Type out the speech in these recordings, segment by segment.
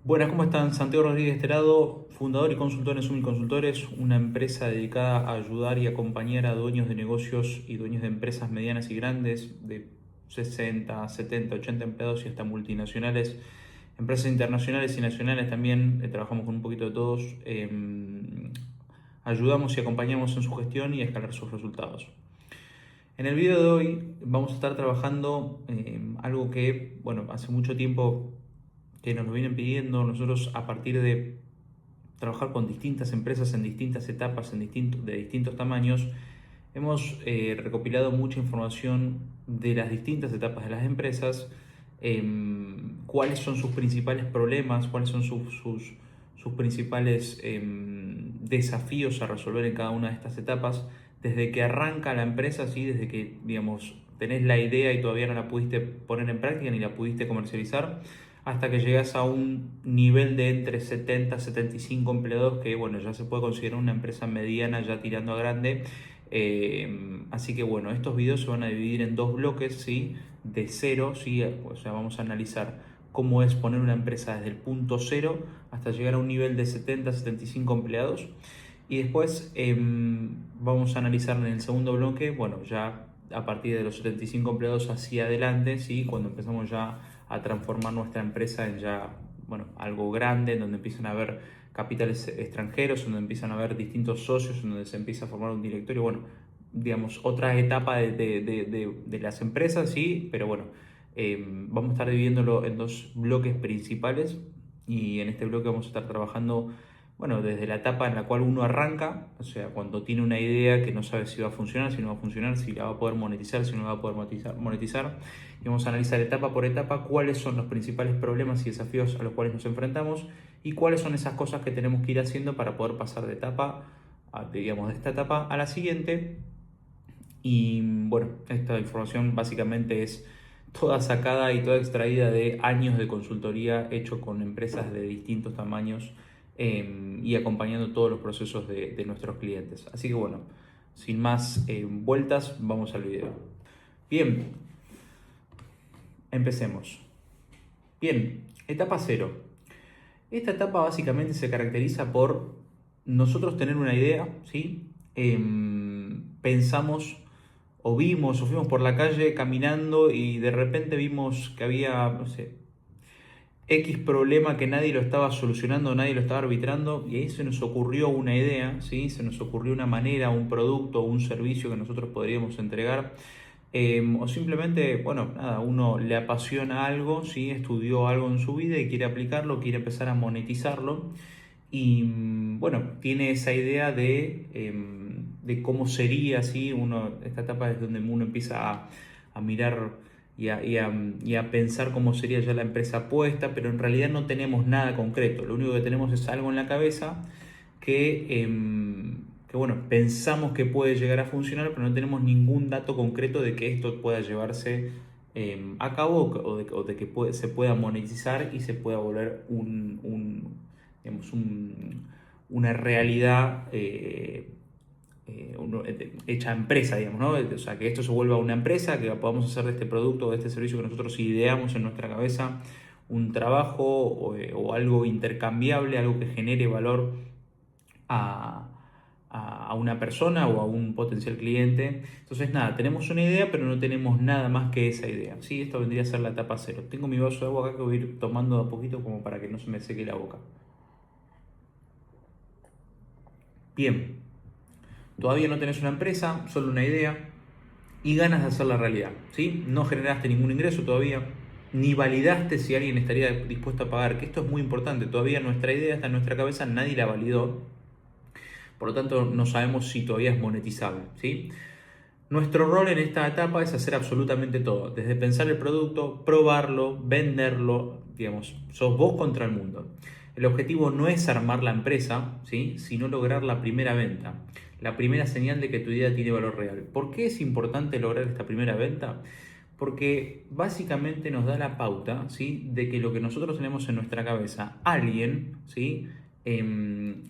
Buenas, ¿cómo están? Santiago Rodríguez Terado, fundador y consultor en Sumil Consultores, una empresa dedicada a ayudar y acompañar a dueños de negocios y dueños de empresas medianas y grandes de 60, 70, 80 empleados y hasta multinacionales, empresas internacionales y nacionales también. Trabajamos con un poquito de todos. Ayudamos y acompañamos en su gestión y a escalar sus resultados. En el video de hoy vamos a estar trabajando algo que, bueno, hace mucho tiempo que nos lo vienen pidiendo. Nosotros, a partir de trabajar con distintas empresas en distintas etapas, de distintos tamaños, hemos recopilado mucha información de las distintas etapas de las empresas, cuáles son sus principales problemas, cuáles son sus principales desafíos a resolver en cada una de estas etapas, desde que arranca la empresa, ¿sí? Desde que, digamos, tenés la idea y todavía no la pudiste poner en práctica ni la pudiste comercializar, hasta que llegas a un nivel de entre 70 y 75 empleados, que bueno, ya se puede considerar una empresa mediana, ya tirando a grande. Así que bueno, estos videos se van a dividir en dos bloques, ¿sí? De cero, ¿sí? O sea, vamos a analizar cómo es poner una empresa desde el punto cero hasta llegar a un nivel de 70 75 empleados. Y después vamos a analizar en el segundo bloque, bueno, ya a partir de los 75 empleados hacia adelante, ¿sí? Cuando empezamos ya a transformar nuestra empresa en ya, bueno, algo grande, en donde empiezan a haber capitales extranjeros, en donde empiezan a haber distintos socios, en donde se empieza a formar un directorio, bueno, digamos, otra etapa de las empresas, ¿sí? Pero bueno, vamos a estar dividiéndolo en dos bloques principales, y en este bloque vamos a estar trabajando, bueno, desde la etapa en la cual uno arranca, o sea, cuando tiene una idea que no sabe si va a funcionar, si no va a funcionar, si la va a poder monetizar, si no la va a poder monetizar. Y vamos a analizar etapa por etapa cuáles son los principales problemas y desafíos a los cuales nos enfrentamos y cuáles son esas cosas que tenemos que ir haciendo para poder pasar de etapa, digamos, de esta etapa a la siguiente. Y bueno, esta información básicamente es toda sacada y toda extraída de años de consultoría hecho con empresas de distintos tamaños, y acompañando todos los procesos de nuestros clientes. Así que bueno, sin más vueltas, vamos al video. Bien, empecemos. Bien, etapa cero. Esta etapa básicamente se caracteriza por nosotros tener una idea, ¿sí? Pensamos o vimos o fuimos por la calle caminando y de repente vimos que había, no sé, X problema que nadie lo estaba solucionando, nadie lo estaba arbitrando, y ahí se nos ocurrió una idea, ¿sí? Se nos ocurrió una manera, un producto, un servicio que nosotros podríamos entregar. O simplemente, bueno, nada, uno le apasiona algo, ¿sí? Estudió algo en su vida y quiere aplicarlo, quiere empezar a monetizarlo. Y bueno, tiene esa idea de cómo sería, ¿sí? Esta etapa es donde uno empieza a mirar y a pensar cómo sería ya la empresa puesta, pero en realidad no tenemos nada concreto. Lo único que tenemos es algo en la cabeza que bueno, pensamos que puede llegar a funcionar, pero no tenemos ningún dato concreto de que esto pueda llevarse a cabo, o de que se pueda monetizar y se pueda volver digamos, una realidad hecha empresa, digamos, ¿no? O sea, que esto se vuelva una empresa, que podamos hacer de este producto o de este servicio que nosotros ideamos en nuestra cabeza un trabajo o algo intercambiable, algo que genere valor a, a una persona o a un potencial cliente. Entonces, nada, tenemos una idea, pero no tenemos nada más que esa idea, ¿sí? Esto vendría a ser la etapa cero. Tengo mi vaso de agua acá que voy a ir tomando de a poquito como para que no se me seque la boca. Bien, todavía no tenés una empresa, solo una idea y ganas de hacerla realidad, ¿sí? No generaste ningún ingreso todavía, ni validaste si alguien estaría dispuesto a pagar, que esto es muy importante. Todavía nuestra idea está en nuestra cabeza, nadie la validó, por lo tanto no sabemos si todavía es monetizable, ¿sí? Nuestro rol en esta etapa es hacer absolutamente todo, desde pensar el producto, probarlo, venderlo, digamos, sos vos contra el mundo. El objetivo no es armar la empresa, ¿sí? Sino lograr la primera venta, la primera señal de que tu idea tiene valor real. ¿Por qué es importante lograr esta primera venta? Porque básicamente nos da la pauta, ¿sí? De que lo que nosotros tenemos en nuestra cabeza, alguien, ¿sí?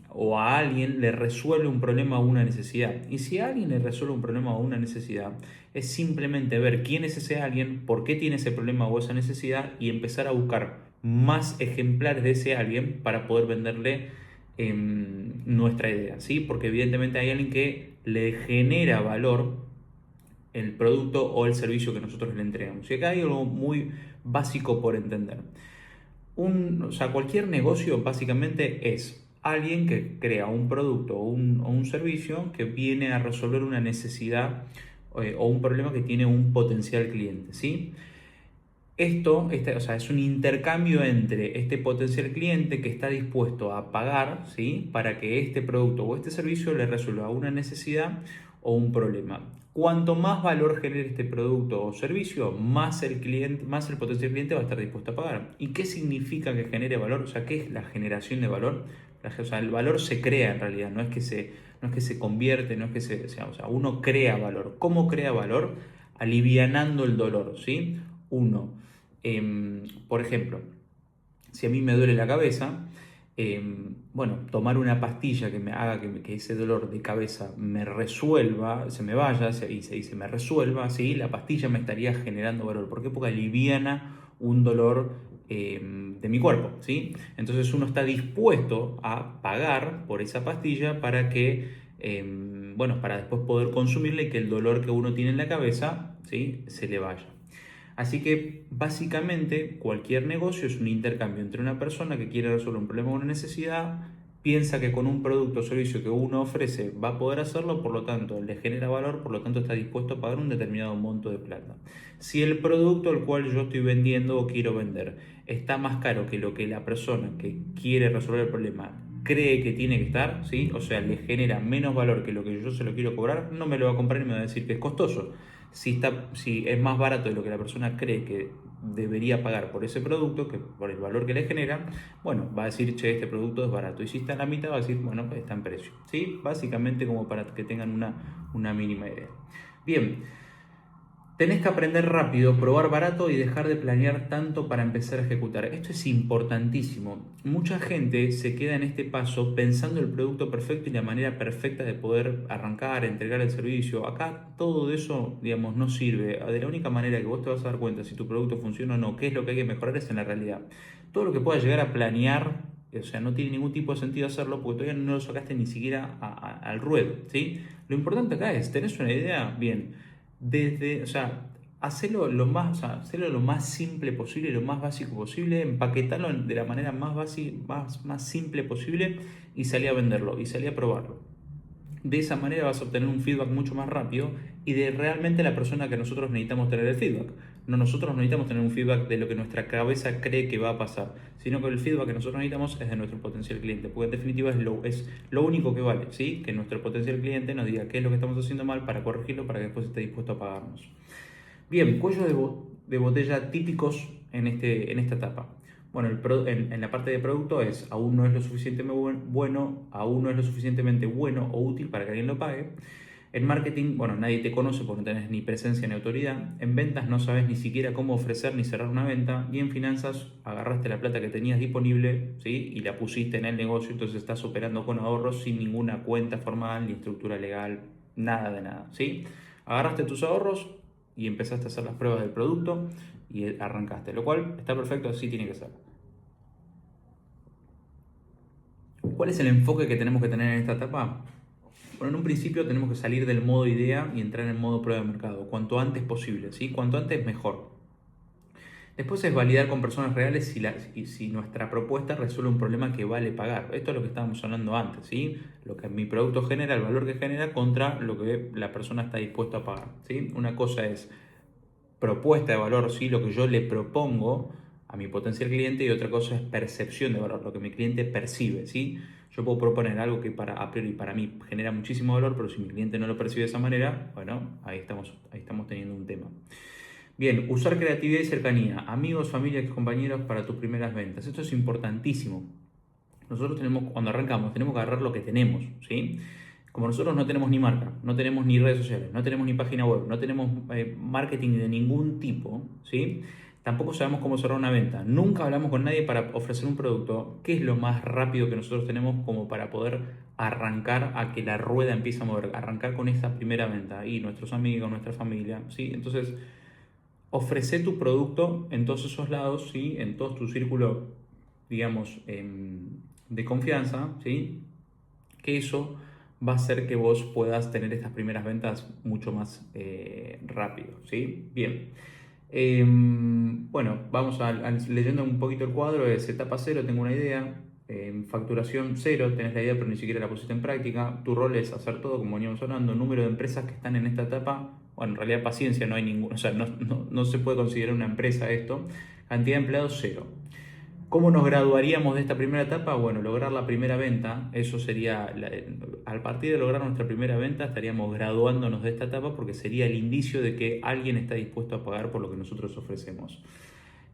O a alguien le resuelve un problema o una necesidad. Y si a alguien le resuelve un problema o una necesidad, es simplemente ver quién es ese alguien, por qué tiene ese problema o esa necesidad, y empezar a buscar más ejemplares de ese alguien para poder venderle nuestra idea, ¿sí? Porque evidentemente hay alguien que le genera valor el producto o el servicio que nosotros le entregamos. Y acá hay algo muy básico por entender. O sea, cualquier negocio básicamente es alguien que crea un producto o un servicio que viene a resolver una necesidad o un problema que tiene un potencial cliente, ¿sí? O sea, es un intercambio entre este potencial cliente que está dispuesto a pagar, ¿sí? Para que este producto o este servicio le resuelva una necesidad o un problema. Cuanto más valor genere este producto o servicio, más el cliente, más el potencial cliente va a estar dispuesto a pagar. ¿Y qué significa que genere valor? O sea, ¿qué es la generación de valor? O sea, el valor se crea en realidad, no es que se convierte, no es que o sea, uno crea valor. ¿Cómo crea valor? Alivianando el dolor, ¿sí? Uno, por ejemplo, si a mí me duele la cabeza, bueno, tomar una pastilla que me haga que ese dolor de cabeza me resuelva, se me vaya y se me resuelva, ¿sí? La pastilla me estaría generando valor. ¿Por qué? Porque aliviana un dolor de mi cuerpo, ¿sí? Entonces uno está dispuesto a pagar por esa pastilla para que, bueno, para después poder consumirla y que el dolor que uno tiene en la cabeza, ¿sí? Se le vaya. Así que básicamente cualquier negocio es un intercambio entre una persona que quiere resolver un problema o una necesidad, piensa que con un producto o servicio que uno ofrece va a poder hacerlo, por lo tanto le genera valor, por lo tanto está dispuesto a pagar un determinado monto de plata. Si el producto al cual yo estoy vendiendo o quiero vender está más caro que lo que la persona que quiere resolver el problema cree que tiene que estar, ¿sí? O sea, le genera menos valor que lo que yo se lo quiero cobrar, no me lo va a comprar y me va a decir que es costoso. Si es más barato de lo que la persona cree que debería pagar por ese producto, que por el valor que le genera, bueno, va a decir, che, este producto es barato. Y si está en la mitad, va a decir, bueno, pues está en precio. ¿Sí? Básicamente como para que tengan una mínima idea. Bien, tenés que aprender rápido, probar barato y dejar de planear tanto para empezar a ejecutar. Esto es importantísimo. Mucha gente se queda en este paso pensando el producto perfecto y la manera perfecta de poder arrancar, entregar el servicio. Acá todo eso, digamos, no sirve. De la única manera que vos te vas a dar cuenta si tu producto funciona o no, qué es lo que hay que mejorar es en la realidad. Todo lo que puedas llegar a planear, o sea, no tiene ningún tipo de sentido hacerlo porque todavía no lo sacaste ni siquiera al ruedo, ¿sí? Lo importante acá es, ¿tenés una idea? Bien. O sea, hacelo lo más simple posible, lo más básico posible, empaquetarlo de la manera más simple posible y salí a venderlo y salí a probarlo. De esa manera vas a obtener un feedback mucho más rápido y de realmente la persona que nosotros necesitamos tener el feedback. No, nosotros no necesitamos tener un feedback de lo que nuestra cabeza cree que va a pasar, sino que el feedback que nosotros necesitamos es de nuestro potencial cliente, porque en definitiva es lo único que vale, ¿sí? Que nuestro potencial cliente nos diga qué es lo que estamos haciendo mal para corregirlo, para que después esté dispuesto a pagarnos. Bien, cuellos de botella típicos en esta etapa. Bueno, en la parte de producto es aún no es lo suficientemente bueno, aún no es lo suficientemente bueno o útil para que alguien lo pague. En marketing, bueno, nadie te conoce porque no tenés ni presencia ni autoridad. En ventas no sabes ni siquiera cómo ofrecer ni cerrar una venta. Y en finanzas agarraste la plata que tenías disponible, ¿sí? Y la pusiste en el negocio, entonces estás operando con ahorros sin ninguna cuenta formal ni estructura legal, nada de nada, ¿sí? Agarraste tus ahorros y empezaste a hacer las pruebas del producto y arrancaste, lo cual está perfecto, así tiene que ser. ¿Cuál es el enfoque que tenemos que tener en esta etapa? Bueno, en un principio tenemos que salir del modo idea y entrar en el modo prueba de mercado, cuanto antes posible, ¿sí? Cuanto antes mejor. Después es validar con personas reales si nuestra propuesta resuelve un problema que vale pagar. Esto es lo que estábamos hablando antes, ¿sí? Lo que mi producto genera, el valor que genera contra lo que la persona está dispuesta a pagar, ¿sí? Una cosa es propuesta de valor, ¿sí? Lo que yo le propongo a mi potencial cliente y otra cosa es percepción de valor, lo que mi cliente percibe, ¿sí? Yo puedo proponer algo que a priori para mí genera muchísimo valor, pero si mi cliente no lo percibe de esa manera, bueno, ahí estamos teniendo un tema. Bien, usar creatividad y cercanía, amigos, familia, compañeros para tus primeras ventas. Esto es importantísimo. Nosotros cuando arrancamos, tenemos que agarrar lo que tenemos, ¿sí? Como nosotros no tenemos ni marca, no tenemos ni redes sociales, no tenemos ni página web, no tenemos marketing de ningún tipo, ¿sí? Tampoco sabemos cómo cerrar una venta. Nunca hablamos con nadie para ofrecer un producto. ¿Qué es lo más rápido que nosotros tenemos como para poder arrancar a que la rueda empiece a mover? Arrancar con esta primera venta y nuestros amigos, nuestra familia, ¿sí? Entonces, ofrece tu producto en todos esos lados, ¿sí? En todo tu círculo, digamos, de confianza, ¿sí? Que eso va a hacer que vos puedas tener estas primeras ventas mucho más rápido, ¿sí? Bien. Bueno, vamos leyendo un poquito el cuadro. Es etapa cero, tengo una idea. Facturación cero, tenés la idea pero ni siquiera la pusiste en práctica. Tu rol es hacer todo como veníamos hablando. Número de empresas que están en esta etapa. Bueno, en realidad paciencia no hay ninguna, o sea, no se puede considerar una empresa esto. Cantidad de empleados cero. ¿Cómo nos graduaríamos de esta primera etapa? Bueno, lograr la primera venta, eso sería, al partir de lograr nuestra primera venta estaríamos graduándonos de esta etapa porque sería el indicio de que alguien está dispuesto a pagar por lo que nosotros ofrecemos.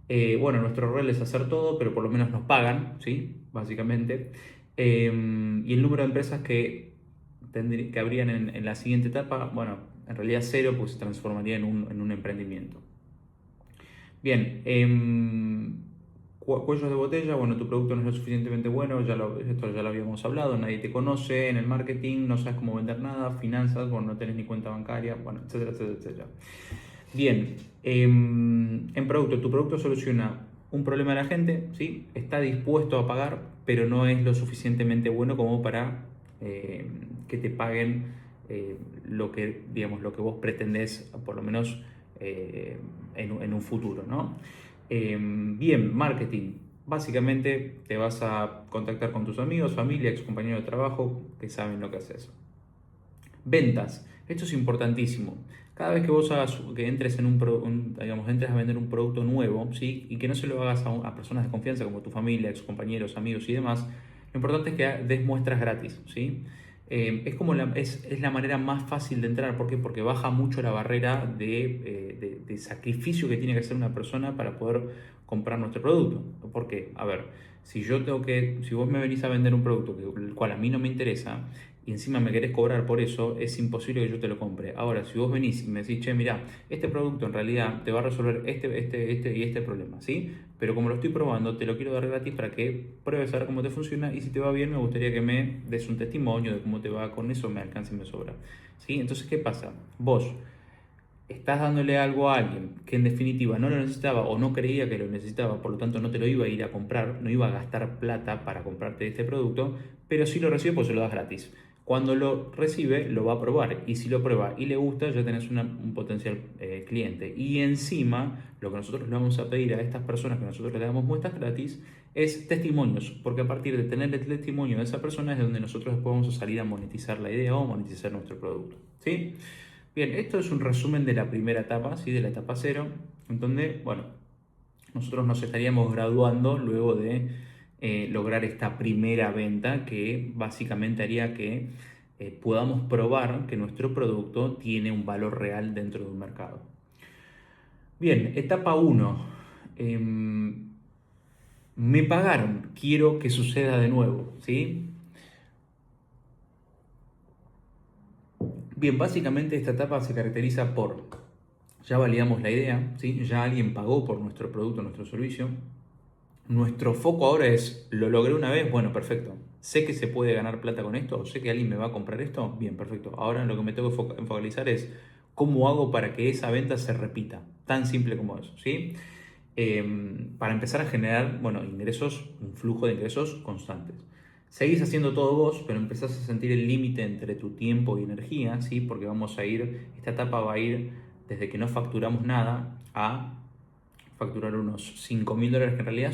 Bueno, nuestro rol es hacer todo, pero por lo menos nos pagan, ¿sí? Básicamente. Y el número de empresas que habrían en la siguiente etapa, bueno, en realidad cero, pues se transformaría en un emprendimiento. Bien, cuellos de botella, bueno, tu producto no es lo suficientemente bueno, esto ya lo habíamos hablado, nadie te conoce en el marketing, no sabes cómo vender nada, finanzas, bueno, no tenés ni cuenta bancaria, bueno, etcétera, etcétera, etcétera. Bien, en producto, tu producto soluciona un problema de la gente, ¿sí? Está dispuesto a pagar, pero no es lo suficientemente bueno como para que te paguen lo que, digamos, lo que vos pretendés, por lo menos en un futuro, ¿no? Bien, marketing. Básicamente te vas a contactar con tus amigos, familia, ex compañeros de trabajo que saben lo que haces. Ventas. Esto es importantísimo. Cada vez que vos que entres digamos, entres a vender un producto nuevo, ¿sí? Y que no se lo hagas a personas de confianza como tu familia, ex compañeros, amigos y demás, lo importante es que des muestras gratis, ¿sí? Es la manera más fácil de entrar. ¿Por qué? Porque baja mucho la barrera de sacrificio que tiene que hacer una persona para poder comprar nuestro producto. ¿Por qué? A ver, si vos me venís a vender un producto el cual a mí no me interesa, y encima me querés cobrar por eso, es imposible que yo te lo compre. Ahora, si vos venís y me decís, che, mira, este producto en realidad te va a resolver este y este problema, ¿sí? Pero como lo estoy probando, te lo quiero dar gratis para que pruebes a ver cómo te funciona y si te va bien, me gustaría que me des un testimonio de cómo te va con eso, me alcanza y me sobra, ¿sí? Entonces, ¿qué pasa? Vos estás dándole algo a alguien que en definitiva no lo necesitaba o no creía que lo necesitaba, por lo tanto no te lo iba a ir a comprar, no iba a gastar plata para comprarte este producto, pero si lo recibe, pues se lo das gratis. Cuando lo recibe, lo va a probar y si lo prueba y le gusta, ya tenés un potencial cliente. Y encima, lo que nosotros le vamos a pedir a estas personas que nosotros le damos muestras gratis es testimonios, porque a partir de tener el testimonio de esa persona es donde nosotros después vamos a salir a monetizar la idea o monetizar nuestro producto. ¿Sí? Bien, esto es un resumen de la primera etapa, ¿sí? De la etapa cero, en donde, bueno, nosotros nos estaríamos graduando luego de lograr esta primera venta que básicamente haría que podamos probar que nuestro producto tiene un valor real dentro de un mercado. Bien, etapa 1. Me pagaron, quiero que suceda de nuevo, ¿sí? Bien, básicamente esta etapa se caracteriza por, ya validamos la idea, ¿sí? Ya alguien pagó por nuestro producto, nuestro servicio. Nuestro foco ahora es, ¿lo logré una vez? Bueno, perfecto. ¿Sé que se puede ganar plata con esto? ¿Sé que alguien me va a comprar esto? Bien, perfecto. Ahora lo que me tengo que focalizar es cómo hago para que esa venta se repita. Tan simple como eso, ¿sí? Para empezar a generar, bueno, ingresos, un flujo de ingresos constantes. Seguís haciendo todo vos, pero empezás a sentir el límite entre tu tiempo y energía, ¿sí? Porque esta etapa va a ir desde que no facturamos nada a facturar unos $5.000, que en realidad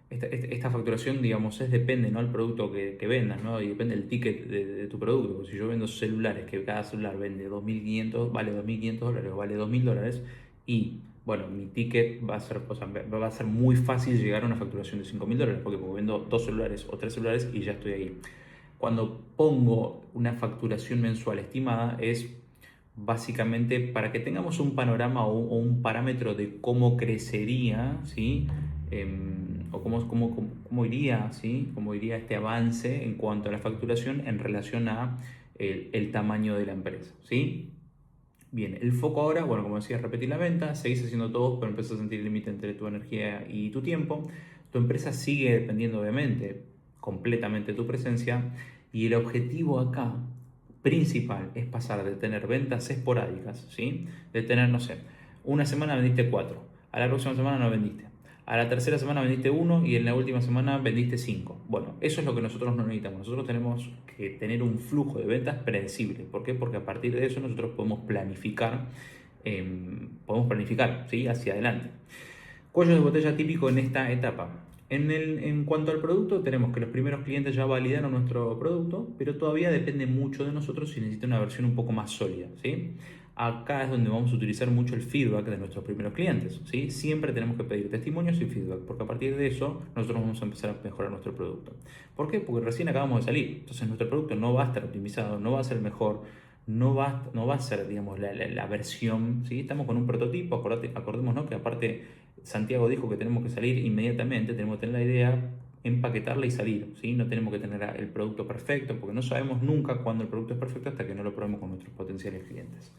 esta facturación, digamos, depende, ¿no? El producto que vendas, ¿no? Y depende del ticket de tu producto. Si yo vendo celulares, que cada celular vende 2.500, vale $2.500, vale $2.000, y bueno, mi ticket va a ser muy fácil llegar a una facturación de $5.000, porque vendo 2 celulares o 3 celulares y ya estoy ahí. Cuando pongo una facturación mensual estimada es básicamente para que tengamos un panorama o un parámetro de cómo crecería, ¿sí? O cómo iría, ¿sí? Cómo iría este avance en cuanto a la facturación en relación a el tamaño de la empresa, ¿sí? Bien, el foco ahora, bueno, como decía, es repetir la venta, seguís haciendo todo, pero empiezas a sentir el límite entre tu energía y tu tiempo. Tu empresa sigue dependiendo, obviamente, completamente de tu presencia, y el objetivo acá principal es pasar de tener ventas esporádicas, ¿sí? De tener, no sé, Una semana vendiste 4, a la próxima semana no vendiste, a la tercera semana vendiste 1 y en la última semana vendiste 5. Bueno, eso es lo que nosotros no necesitamos. Nosotros tenemos que tener un flujo de ventas predecible. ¿Por qué? Porque a partir de eso nosotros podemos planificar, ¿sí? Hacia adelante. Cuello de botella típico en esta etapa. En cuanto al producto, tenemos que los primeros clientes ya validaron nuestro producto, pero todavía depende mucho de nosotros si necesita una versión un poco más sólida, ¿sí? Acá es donde vamos a utilizar mucho el feedback de nuestros primeros clientes, ¿sí? Siempre tenemos que pedir testimonios y feedback, porque a partir de eso nosotros vamos a empezar a mejorar nuestro producto. ¿Por qué? Porque recién acabamos de salir, entonces nuestro producto no va a estar optimizado, no va a ser mejor, no va a ser, digamos, la versión, ¿sí? Estamos con un prototipo, acordémonos que aparte Santiago dijo que tenemos que salir inmediatamente, tenemos que tener la idea, empaquetarla y salir, ¿sí? No tenemos que tener el producto perfecto, porque no sabemos nunca cuándo el producto es perfecto hasta que no lo probemos con nuestros potenciales clientes.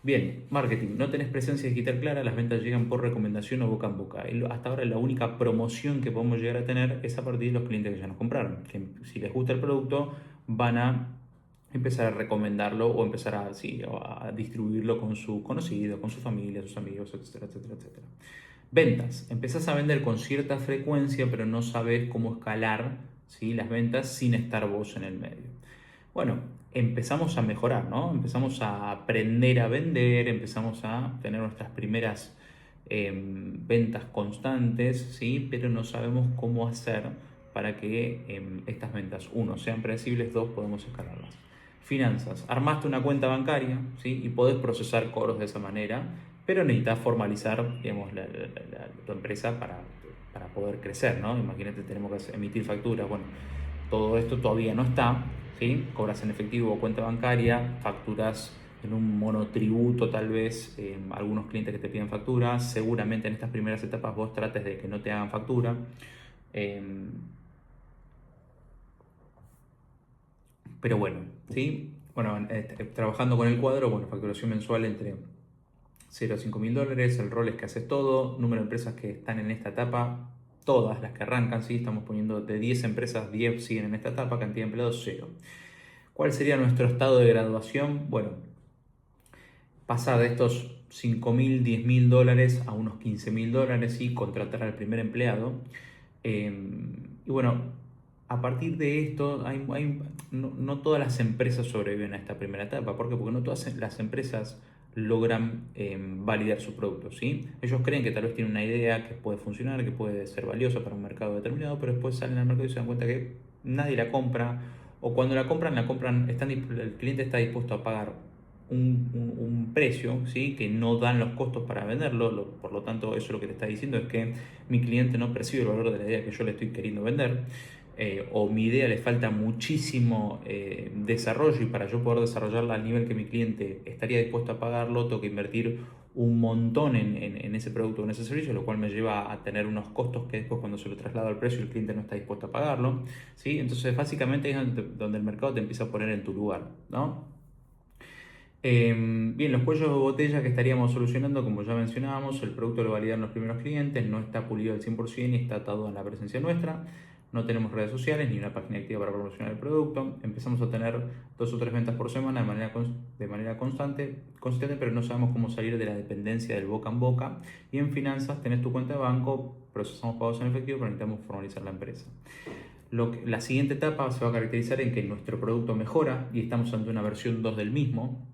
Bien, marketing. No tenés presencia digital clara, las ventas llegan por recomendación o boca en boca. Hasta ahora la única promoción que podemos llegar a tener es a partir de los clientes que ya nos compraron. Que si les gusta el producto, van a empezar a recomendarlo o empezar a distribuirlo con su conocido, con su familia, sus amigos, etcétera, etcétera, etcétera. Ventas. Empezás a vender con cierta frecuencia, pero no sabes cómo escalar, ¿sí? Las ventas sin estar vos en el medio. Bueno, empezamos a mejorar, ¿no? Empezamos a aprender a vender, empezamos a tener nuestras primeras ventas constantes, ¿sí? Pero no sabemos cómo hacer para que estas ventas, uno, sean predecibles, dos, podemos escalarlas. Finanzas. Armaste una cuenta bancaria, ¿sí? Y podés procesar cobros de esa manera, pero necesitas formalizar, digamos, tu empresa para poder crecer, ¿no? Imagínate, tenemos que emitir facturas, bueno, todo esto todavía no está, ¿sí? Cobras en efectivo o cuenta bancaria, facturas en un monotributo tal vez, algunos clientes que te piden facturas, seguramente en estas primeras etapas vos trates de que no te hagan factura. Pero bueno, ¿sí? Bueno, trabajando con el cuadro, bueno, facturación mensual entre 0 a 5 mil dólares, el rol es que haces todo, número de empresas que están en esta etapa, todas las que arrancan, ¿sí? Estamos poniendo de 10 empresas, 10 siguen en esta etapa, cantidad de empleados 0. ¿Cuál sería nuestro estado de graduación? Bueno, pasar de estos 5 mil, 10 mil dólares a unos 15 mil dólares y contratar al primer empleado. Y bueno, a partir de esto, no todas las empresas sobreviven a esta primera etapa. ¿Por qué? Porque no todas las empresas logran validar su producto, ¿sí? Ellos creen que tal vez tienen una idea que puede funcionar, que puede ser valiosa para un mercado determinado, pero después salen al mercado y se dan cuenta que nadie la compra, o cuando la compran, el cliente está dispuesto a pagar un precio, ¿sí? Que no dan los costos para venderlo, por lo tanto eso lo que le está diciendo es que mi cliente no percibe el valor de la idea que yo le estoy queriendo vender, o mi idea le falta muchísimo desarrollo, y para yo poder desarrollarla al nivel que mi cliente estaría dispuesto a pagarlo, tengo que invertir un montón en ese producto o en ese servicio, lo cual me lleva a tener unos costos que después cuando se lo traslado al precio el cliente no está dispuesto a pagarlo, ¿sí? Entonces básicamente es donde el mercado te empieza a poner en tu lugar, ¿no? Bien, los cuellos de botella que estaríamos solucionando, como ya mencionábamos, el producto lo validan los primeros clientes, no está pulido al 100% y está atado a la presencia nuestra. No tenemos redes sociales ni una página activa para promocionar el producto. Empezamos a tener 2 o 3 ventas por semana de manera consistente, pero no sabemos cómo salir de la dependencia del boca en boca. Y en finanzas tenés tu cuenta de banco, procesamos pagos en efectivo, pero necesitamos formalizar la empresa. La siguiente etapa se va a caracterizar en que nuestro producto mejora y estamos ante una versión 2 del mismo,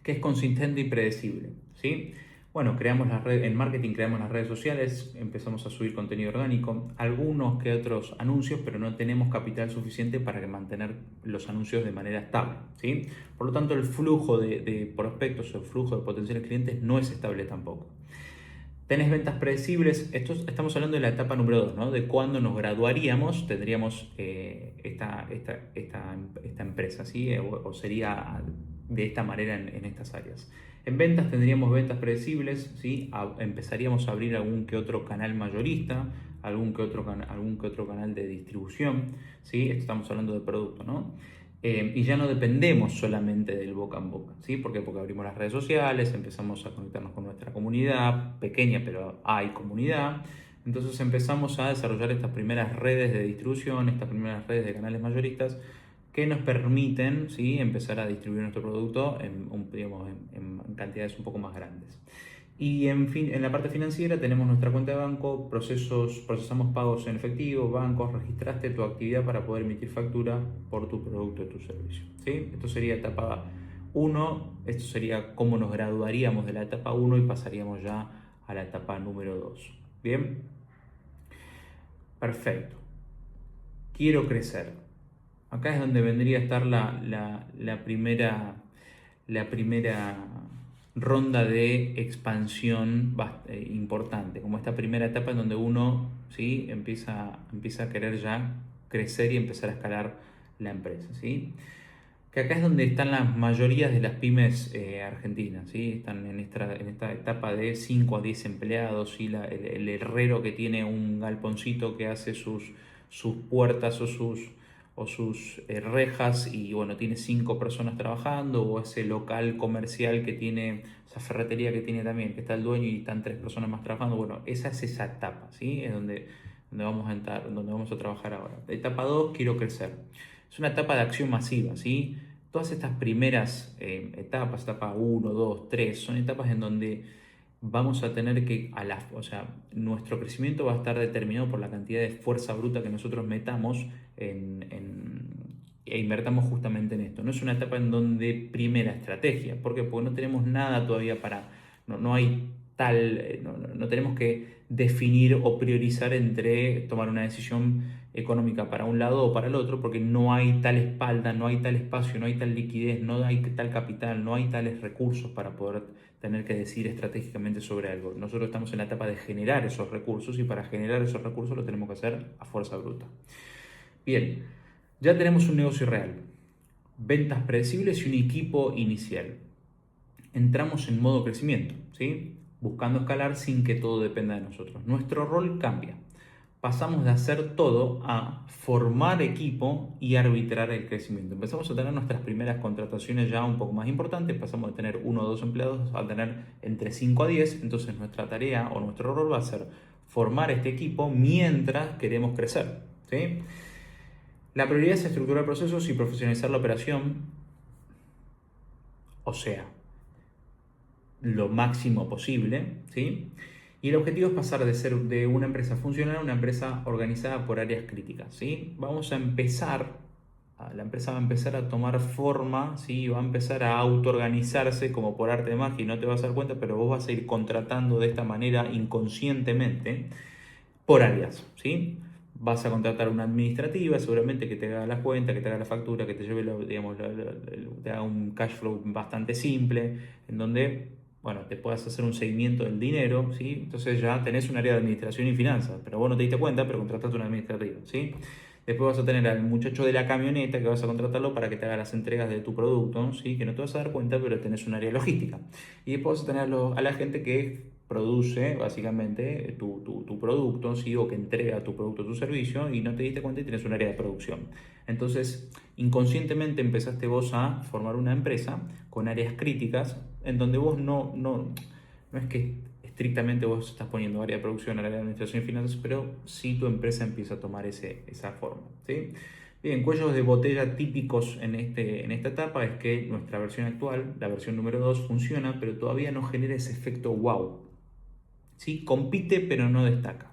que es consistente y predecible, ¿sí? Bueno, en marketing creamos las redes sociales, empezamos a subir contenido orgánico, algunos que otros anuncios, pero no tenemos capital suficiente para mantener los anuncios de manera estable, ¿sí? Por lo tanto, el flujo de prospectos o el flujo de potenciales clientes no es estable tampoco. Tenés ventas predecibles, estamos hablando de la etapa número 2, ¿no? De cuando nos graduaríamos, tendríamos esta empresa, ¿sí? O sería de esta manera en estas áreas. En ventas tendríamos ventas predecibles, ¿sí? Empezaríamos a abrir algún que otro canal mayorista, algún que otro canal de distribución, ¿sí? Estamos hablando de producto, ¿no? Y ya no dependemos solamente del boca en boca, ¿sí? ¿Por qué? Porque abrimos las redes sociales, empezamos a conectarnos con nuestra comunidad, pequeña pero hay comunidad. Entonces empezamos a desarrollar estas primeras redes de distribución, estas primeras redes de canales mayoristas que nos permiten, ¿sí? Empezar a distribuir nuestro producto en cantidades un poco más grandes. Y en fin, en la parte financiera tenemos nuestra cuenta de banco, procesamos pagos en efectivo, bancos, registraste tu actividad para poder emitir factura por tu producto o tu servicio. ¿Sí? Esto sería etapa 1, esto sería cómo nos graduaríamos de la etapa 1 y pasaríamos ya a la etapa número 2. Bien, perfecto. Quiero crecer. Acá es donde vendría a estar la primera ronda de expansión importante, como esta primera etapa en donde uno, ¿sí?, empieza a querer ya crecer y empezar a escalar la empresa, ¿sí? Que acá es donde están las mayorías de las pymes argentinas, ¿sí? Están en esta etapa de 5 a 10 empleados, ¿sí? El herrero que tiene un galponcito que hace sus puertas o sus rejas y bueno, tiene 5 personas trabajando, o ese local comercial que tiene, esa ferretería que tiene también, que está el dueño y están 3 personas más trabajando. Bueno, esa es esa etapa, ¿sí? Es donde vamos a entrar, donde vamos a trabajar ahora. Etapa 2, quiero crecer. Es una etapa de acción masiva, ¿sí? Todas estas primeras etapas, etapa 1, 2, 3, son etapas en donde vamos a tener que, o sea, nuestro crecimiento va a estar determinado por la cantidad de fuerza bruta que nosotros metamos e invertamos justamente en esto. No es una etapa en donde primera estrategia. ¿Por qué? Porque no tenemos nada todavía no hay tal, no tenemos que definir o priorizar entre tomar una decisión económica para un lado o para el otro, porque no hay tal espalda, no hay tal espacio, no hay tal liquidez, no hay tal capital, no hay tales recursos para poder tener que decidir estratégicamente sobre algo. Nosotros estamos en la etapa de generar esos recursos y para generar esos recursos lo tenemos que hacer a fuerza bruta. Bien, ya tenemos un negocio real, ventas predecibles y un equipo inicial. Entramos en modo crecimiento, ¿sí? Buscando escalar sin que todo dependa de nosotros. Nuestro rol cambia. Pasamos de hacer todo a formar equipo y arbitrar el crecimiento. Empezamos a tener nuestras primeras contrataciones ya un poco más importantes, pasamos de tener 1 o 2 empleados a tener entre 5 a 10, entonces nuestra tarea o nuestro rol va a ser formar este equipo mientras queremos crecer, ¿sí? La prioridad es estructurar procesos y profesionalizar la operación, o sea, lo máximo posible, ¿sí? Y el objetivo es pasar de ser de una empresa funcional a una empresa organizada por áreas críticas, ¿sí? La empresa va a empezar a tomar forma, ¿sí? Va a empezar a autoorganizarse como por arte de magia y no te vas a dar cuenta, pero vos vas a ir contratando de esta manera inconscientemente por áreas, ¿sí? Vas a contratar una administrativa, seguramente que te haga las cuentas, que te haga la factura, que te lleve, te haga un cash flow bastante simple, en donde, bueno, te puedas hacer un seguimiento del dinero, ¿sí? Entonces ya tenés un área de administración y finanzas, pero vos no te diste cuenta, pero contrataste una administrativa, ¿sí? Después vas a tener al muchacho de la camioneta que vas a contratarlo para que te haga las entregas de tu producto, ¿sí? Que no te vas a dar cuenta, pero tenés un área logística. Y después vas a tener a la gente que produce básicamente tu producto, ¿sí? O que entrega tu producto o tu servicio y no te diste cuenta y tienes un área de producción. Entonces, inconscientemente empezaste vos a formar una empresa con áreas críticas en donde vos no es que estrictamente vos estás poniendo área de producción, área de administración y finanzas, pero sí tu empresa empieza a tomar esa forma, ¿sí? Bien, cuellos de botella típicos en esta etapa es que nuestra versión actual, la versión número 2, funciona, pero todavía no genera ese efecto wow, ¿sí? Compite pero no destaca.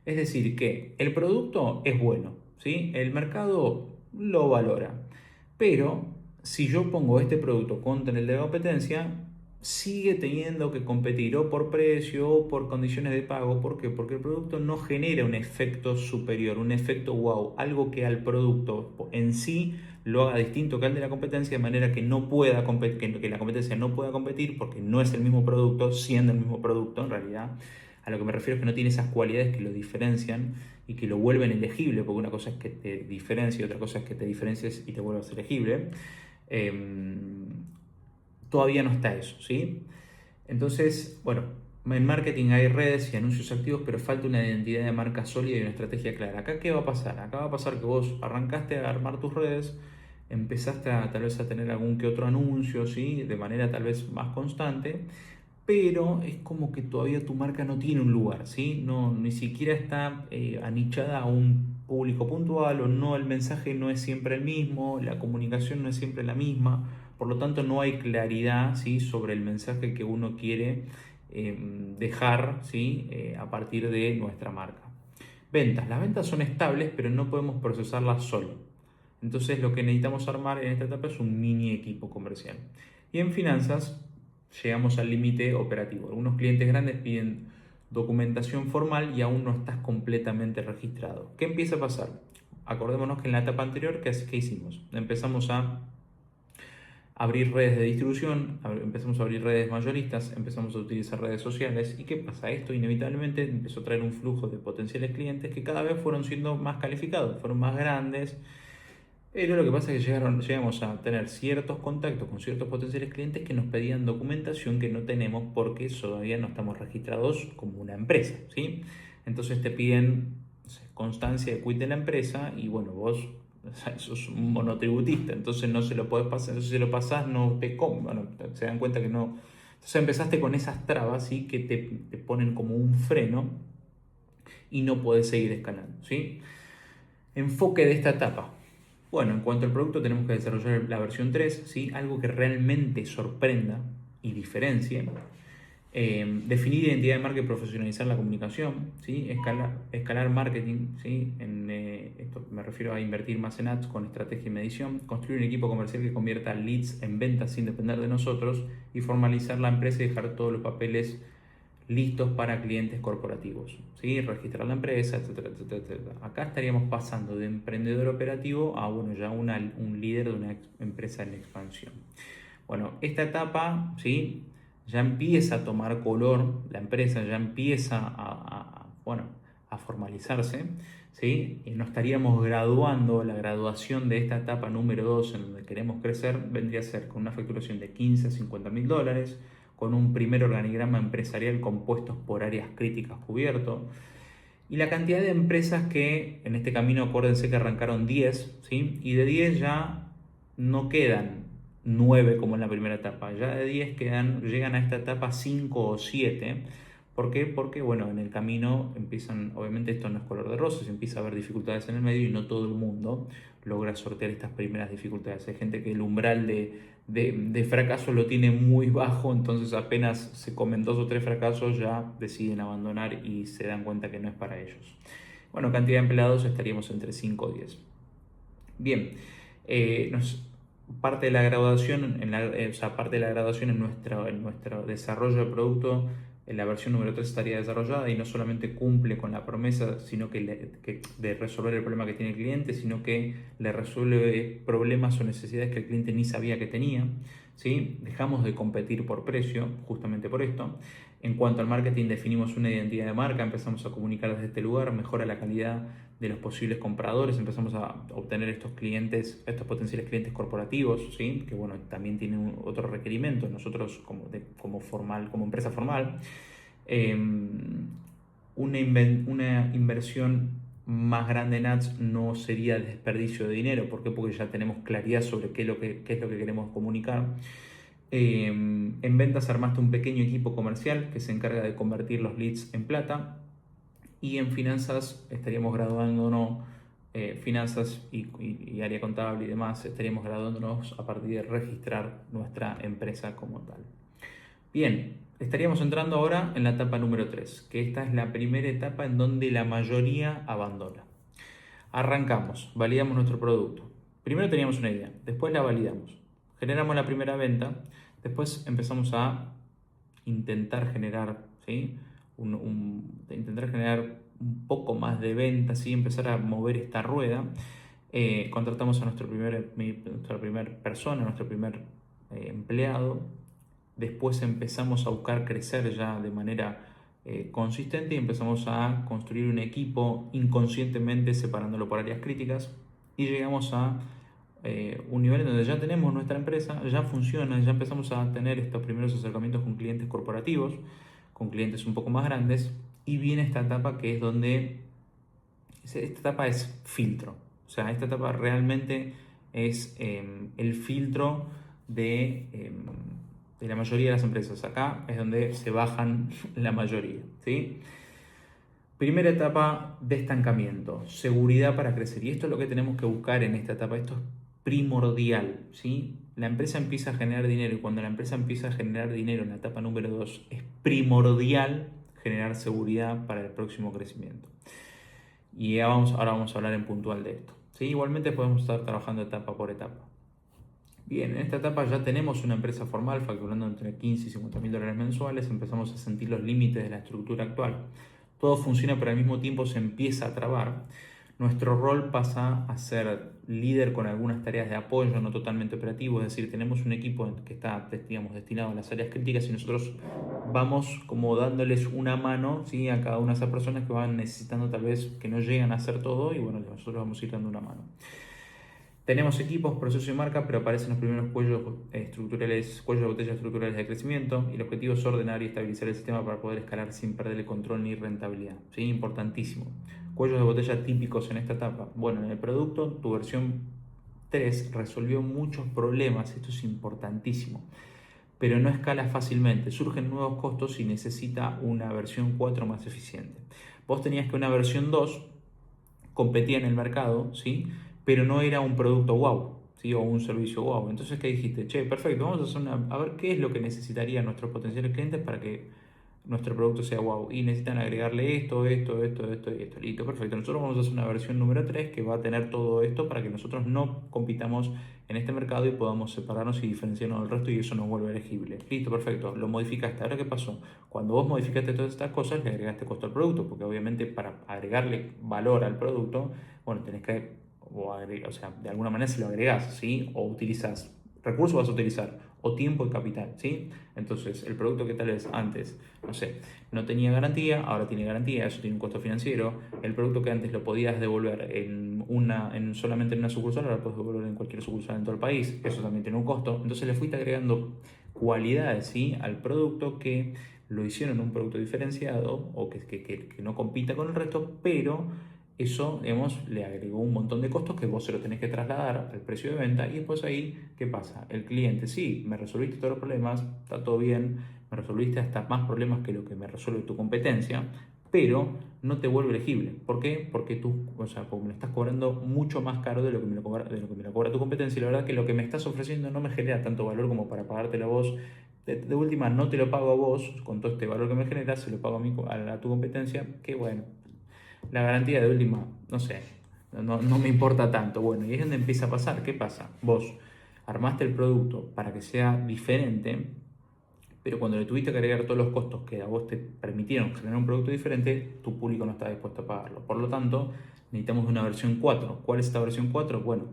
Es decir, que el producto es bueno, ¿sí? El mercado lo valora, pero si yo pongo este producto contra el de competencia, sigue teniendo que competir o por precio o por condiciones de pago. ¿Por qué? Porque el producto no genera un efecto superior, un efecto wow, algo que al producto en sí lo haga distinto que al de la competencia, de manera que no pueda que la competencia no pueda competir porque no es el mismo producto, siendo el mismo producto en realidad. A lo que me refiero es que no tiene esas cualidades que lo diferencian y que lo vuelven elegible, porque una cosa es que te diferencie y otra cosa es que te diferencies y te vuelvas elegible. Todavía no está eso, ¿sí? Entonces, bueno, en marketing hay redes y anuncios activos, pero falta una identidad de marca sólida y una estrategia clara. ¿Acá qué va a pasar? Acá va a pasar que vos arrancaste a armar tus redes, empezaste tal vez a tener algún que otro anuncio, ¿sí? De manera tal vez más constante, pero es como que todavía tu marca no tiene un lugar, ¿sí? No, ni siquiera está anichada a un público puntual, o no, el mensaje no es siempre el mismo, la comunicación no es siempre la misma, por lo tanto no hay claridad, ¿sí? Sobre el mensaje que uno quiere dejar, ¿sí? A partir de nuestra marca. Ventas. Las ventas son estables, pero no podemos procesarlas solo. Entonces lo que necesitamos armar en esta etapa es un mini equipo comercial. Y en finanzas llegamos al límite operativo. Algunos clientes grandes piden documentación formal y aún no estás completamente registrado. ¿Qué empieza a pasar? Acordémonos que en la etapa anterior, ¿qué hicimos? Empezamos a abrir redes de distribución, empezamos a abrir redes mayoristas, empezamos a utilizar redes sociales. ¿Y qué pasa? Esto inevitablemente empezó a traer un flujo de potenciales clientes que cada vez fueron siendo más calificados, fueron más grandes. Pero lo que pasa es que llegamos a tener ciertos contactos con ciertos potenciales clientes que nos pedían documentación que no tenemos porque todavía no estamos registrados como una empresa, ¿sí? Entonces te piden, no sé, constancia de quit de la empresa y bueno, vos, o sea, sos un monotributista, entonces no se lo podés pasar, entonces si lo pasás no te bueno, se dan cuenta que no. Entonces empezaste con esas trabas, ¿sí? Que te ponen como un freno y no podés seguir escalando, ¿sí? Enfoque de esta etapa. Bueno, en cuanto al producto tenemos que desarrollar la versión 3, ¿sí? Algo que realmente sorprenda y diferencie. Definir identidad de marca y profesionalizar la comunicación, ¿sí? Escalar marketing, ¿sí? Esto me refiero a invertir más en ads con estrategia y medición, construir un equipo comercial que convierta leads en ventas sin depender de nosotros y formalizar la empresa y dejar todos los papeles listos para clientes corporativos, ¿sí? Registrar la empresa, etcétera, etcétera, etcétera. Acá estaríamos pasando de emprendedor operativo a bueno, ya un líder de una empresa en expansión. Bueno, esta etapa, ¿sí? Ya empieza a tomar color, la empresa ya empieza bueno, a formalizarse, ¿sí? Y nos estaríamos graduando, la graduación de esta etapa número 2 en donde queremos crecer vendría a ser con una facturación de 15 a 50 mil dólares, con un primer organigrama empresarial compuesto por áreas críticas cubierto, y la cantidad de empresas que en este camino, acuérdense que arrancaron 10, ¿sí? Y de 10 ya no quedan 9 como en la primera etapa, ya de 10 llegan a esta etapa 5 o 7. ¿Por qué? Porque bueno, en el camino empiezan, obviamente esto no es color de rosas, empieza a haber dificultades en el medio y no todo el mundo logra sortear estas primeras dificultades. Hay gente que el umbral de fracaso lo tiene muy bajo, entonces apenas se comen 2 o 3 fracasos ya deciden abandonar y se dan cuenta que no es para ellos. Bueno, cantidad de empleados estaríamos entre 5 o 10. Bien, parte de la graduación, parte de la graduación en nuestro desarrollo de producto, en la versión número 3 estaría desarrollada y no solamente cumple con la promesa de resolver el problema que tiene el cliente, sino que le resuelve problemas o necesidades que el cliente ni sabía que tenía, ¿sí? Dejamos de competir por precio, justamente por esto. En cuanto al marketing, definimos una identidad de marca, empezamos a comunicar desde este lugar, mejora la calidad de los posibles compradores, empezamos a obtener estos clientes, estos potenciales clientes corporativos, ¿sí? Que bueno, también tienen otro requerimiento, nosotros como empresa formal, una inversión más grande en ads no sería desperdicio de dinero. ¿Por qué? Porque ya tenemos claridad sobre qué es lo que queremos comunicar. En ventas armaste un pequeño equipo comercial que se encarga de convertir los leads en plata. Y en finanzas estaríamos graduándonos, finanzas y área contable y demás, estaríamos graduándonos a partir de registrar nuestra empresa como tal. Bien, estaríamos entrando ahora en la etapa número 3, que esta es la primera etapa en donde la mayoría abandona. Arrancamos, validamos nuestro producto. Primero teníamos una idea, después la validamos. Generamos la primera venta, después empezamos a intentar generar, ¿sí? Intentar generar un poco más de ventas, ¿sí? Empezar a mover esta rueda. Contratamos a nuestra primer persona, nuestro primer empleado. Después empezamos a buscar crecer ya de manera consistente y empezamos a construir un equipo inconscientemente separándolo por áreas críticas y llegamos a un nivel en donde ya tenemos nuestra empresa, ya funciona, ya empezamos a tener estos primeros acercamientos con clientes corporativos, con clientes un poco más grandes, y viene esta etapa que es donde, esta etapa es filtro, o sea, esta etapa realmente es el filtro de la mayoría de las empresas. Acá es donde se bajan la mayoría, ¿sí? Primera etapa de estancamiento, seguridad para crecer. Y esto es lo que tenemos que buscar en esta etapa. Esto es primordial, ¿sí? la empresa empieza a generar dinero, y cuando la empresa empieza a generar dinero en la etapa número 2, es primordial generar seguridad para el próximo crecimiento. Y ahora vamos a hablar en puntual de esto. ¿Sí? Igualmente podemos estar trabajando etapa por etapa. Bien, en esta etapa ya tenemos una empresa formal facturando entre 15 y 50 mil dólares mensuales, empezamos a sentir los límites de la estructura actual. Todo funciona, pero al mismo tiempo se empieza a trabar. Nuestro rol pasa a ser líder con algunas tareas de apoyo, no totalmente operativo, es decir, tenemos un equipo que está, digamos, destinado a las áreas críticas y nosotros vamos como dándoles una mano, ¿sí?, a cada una de esas personas que van necesitando tal vez que no llegan a hacer todo, y bueno, nosotros vamos a ir dando una mano. Tenemos equipos, proceso y marca, pero aparecen los primeros cuellos de botella estructurales de crecimiento, y el objetivo es ordenar y estabilizar el sistema para poder escalar sin perder el control ni rentabilidad. ¿Sí? Importantísimo. Cuellos de botella típicos en esta etapa. Bueno, en el producto, tu versión 3 resolvió muchos problemas, esto es importantísimo, pero no escala fácilmente. Surgen nuevos costos y necesita una versión 4 más eficiente. Vos tenías que una versión 2 competía en el mercado, ¿sí?, pero no era un producto wow, ¿sí?, o un servicio wow. Entonces, ¿qué dijiste? Che, perfecto, vamos a hacer a ver qué es lo que necesitarían nuestros potenciales clientes para que nuestro producto sea wow. Y necesitan agregarle esto y esto. Listo, perfecto. Nosotros vamos a hacer una versión número 3 que va a tener todo esto para que nosotros no compitamos en este mercado y podamos separarnos y diferenciarnos del resto, y eso nos vuelve elegible. Listo, perfecto. Lo modificaste. Ahora, ¿qué pasó? Cuando vos modificaste todas estas cosas, le agregaste costo al producto, porque obviamente para agregarle valor al producto, bueno, tenés que, o sea, de alguna manera se lo agregás, ¿sí? O utilizas recursos, vas a utilizar, o tiempo y capital, ¿sí? Entonces, el producto que tal vez antes, no sé, no tenía garantía, ahora tiene garantía, eso tiene un costo financiero. El producto que antes lo podías devolver solamente en una sucursal, ahora lo puedes devolver en cualquier sucursal en todo el país, eso también tiene un costo. Entonces le fuiste agregando cualidades, ¿sí?, al producto que lo hicieron un producto diferenciado, o que no compita con el resto, pero eso, digamos, le agregó un montón de costos que vos se lo tenés que trasladar al precio de venta. Y después ahí, ¿qué pasa? El cliente, sí, me resolviste todos los problemas, está todo bien, me resolviste hasta más problemas que lo que me resuelve tu competencia, pero no te vuelve elegible. ¿Por qué? Porque tú, o sea, como me lo estás cobrando mucho más caro de lo que me lo cobra tu competencia, y la verdad que lo que me estás ofreciendo no me genera tanto valor como para pagártelo a vos. De última, no te lo pago a vos con todo este valor que me genera, se lo pago a tu competencia, que bueno, la garantía de última, no sé, no me importa tanto. Bueno, y es donde empieza a pasar. ¿Qué pasa? Vos armaste el producto para que sea diferente, pero cuando le tuviste que agregar todos los costos que a vos te permitieron generar un producto diferente, tu público no está dispuesto a pagarlo. Por lo tanto, necesitamos una versión 4. ¿Cuál es esta versión 4? Bueno,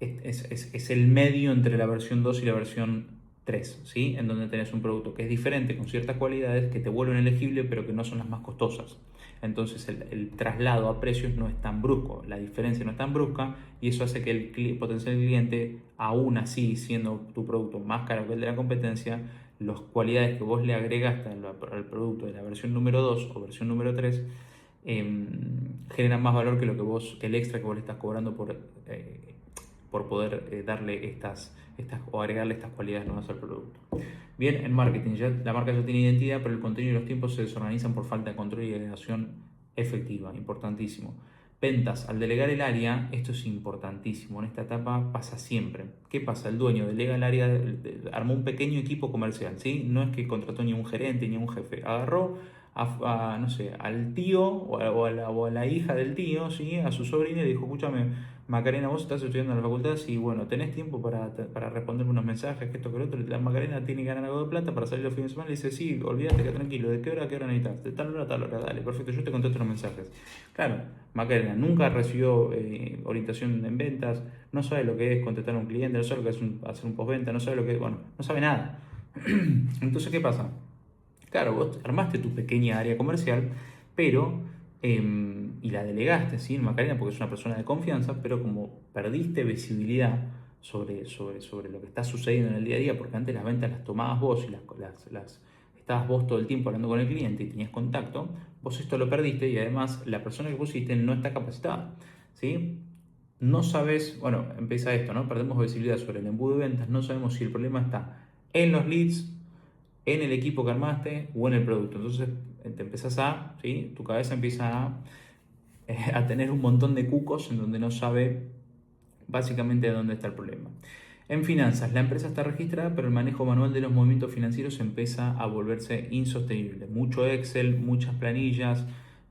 es el medio entre la versión 2 y la versión 3, ¿sí? En donde tenés un producto que es diferente, con ciertas cualidades que te vuelven elegible, pero que no son las más costosas. Entonces el traslado a precios no es tan brusco, la diferencia no es tan brusca, y eso hace que el potencial cliente, aún así siendo tu producto más caro que el de la competencia, las cualidades que vos le agregaste al producto de la versión número 2 o versión número 3 generan más valor que que el extra que vos le estás cobrando por poder darle o agregarle estas cualidades nuevas al producto. Bien, en marketing, la marca ya tiene identidad, pero el contenido y los tiempos se desorganizan por falta de control y agregación efectiva. Importantísimo. Ventas, al delegar el área, esto es importantísimo. En esta etapa pasa siempre. ¿Qué pasa? El dueño delega el área, armó un pequeño equipo comercial, ¿sí? No es que contrató ni un gerente ni un jefe. Agarró no sé, al tío o a la hija del tío, ¿sí?, a su sobrina, y le dijo: escúchame, Macarena, vos estás estudiando en la facultad, y bueno, tenés tiempo para responderme unos mensajes, que esto, que lo otro. La Macarena tiene que ganar algo de plata para salir los fines de semana. Le dice: sí, olvídate, que tranquilo, ¿de qué hora a qué hora necesitas? De tal hora a tal hora, dale, perfecto, yo te contesto los mensajes. Claro, Macarena nunca recibió orientación en ventas, no sabe lo que es contestar a un cliente, no sabe lo que es hacer un postventa, no sabe lo que es, bueno, no sabe nada. Entonces, ¿qué pasa? Claro, vos armaste tu pequeña área comercial, pero y la delegaste, ¿sí?, en Macarena, porque es una persona de confianza, pero como perdiste visibilidad sobre lo que está sucediendo en el día a día, porque antes las ventas las tomabas vos y estabas vos todo el tiempo hablando con el cliente y tenías contacto, vos esto lo perdiste, y además la persona que pusiste no está capacitada, ¿sí? No sabes, bueno, empieza esto, ¿no? Perdemos visibilidad sobre el embudo de ventas, no sabemos si el problema está en los leads, en el equipo que armaste o en el producto. Entonces te empezás ¿sí?, tu cabeza empieza a tener un montón de cucos en donde no sabe básicamente dónde está el problema. En finanzas, la empresa está registrada, pero el manejo manual de los movimientos financieros empieza a volverse insostenible. Mucho Excel, muchas planillas,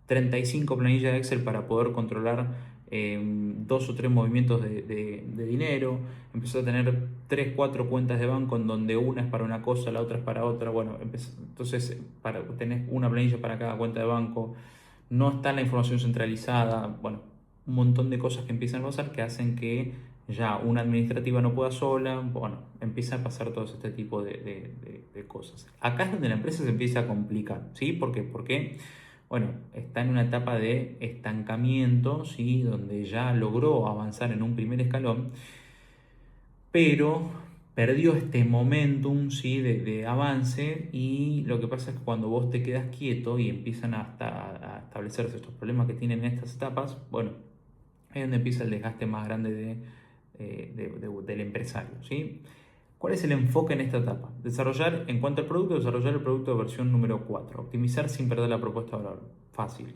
35 planillas de Excel para poder controlar 2 o 3 movimientos de dinero. Empezó a tener 3, 4 cuentas de banco en donde una es para una cosa, la otra es para otra. Bueno, entonces tenés una planilla para cada cuenta de banco. No está la información centralizada. Bueno, un montón de cosas que empiezan a pasar que hacen que ya una administrativa no pueda sola. Bueno, empieza a pasar todo este tipo de cosas. Acá es donde la empresa se empieza a complicar, ¿sí? ¿Por qué? Porque, bueno, está en una etapa de estancamiento, ¿sí? Donde ya logró avanzar en un primer escalón, pero perdió este momentum, ¿sí? de avance, y lo que pasa es que cuando vos te quedas quieto y empiezan a establecerse estos problemas que tienen en estas etapas, bueno, ahí es donde empieza el desgaste más grande del empresario, ¿sí? ¿Cuál es el enfoque en esta etapa? Desarrollar, en cuanto al producto, desarrollar el producto de versión número 4. Optimizar sin perder la propuesta de valor. Fácil,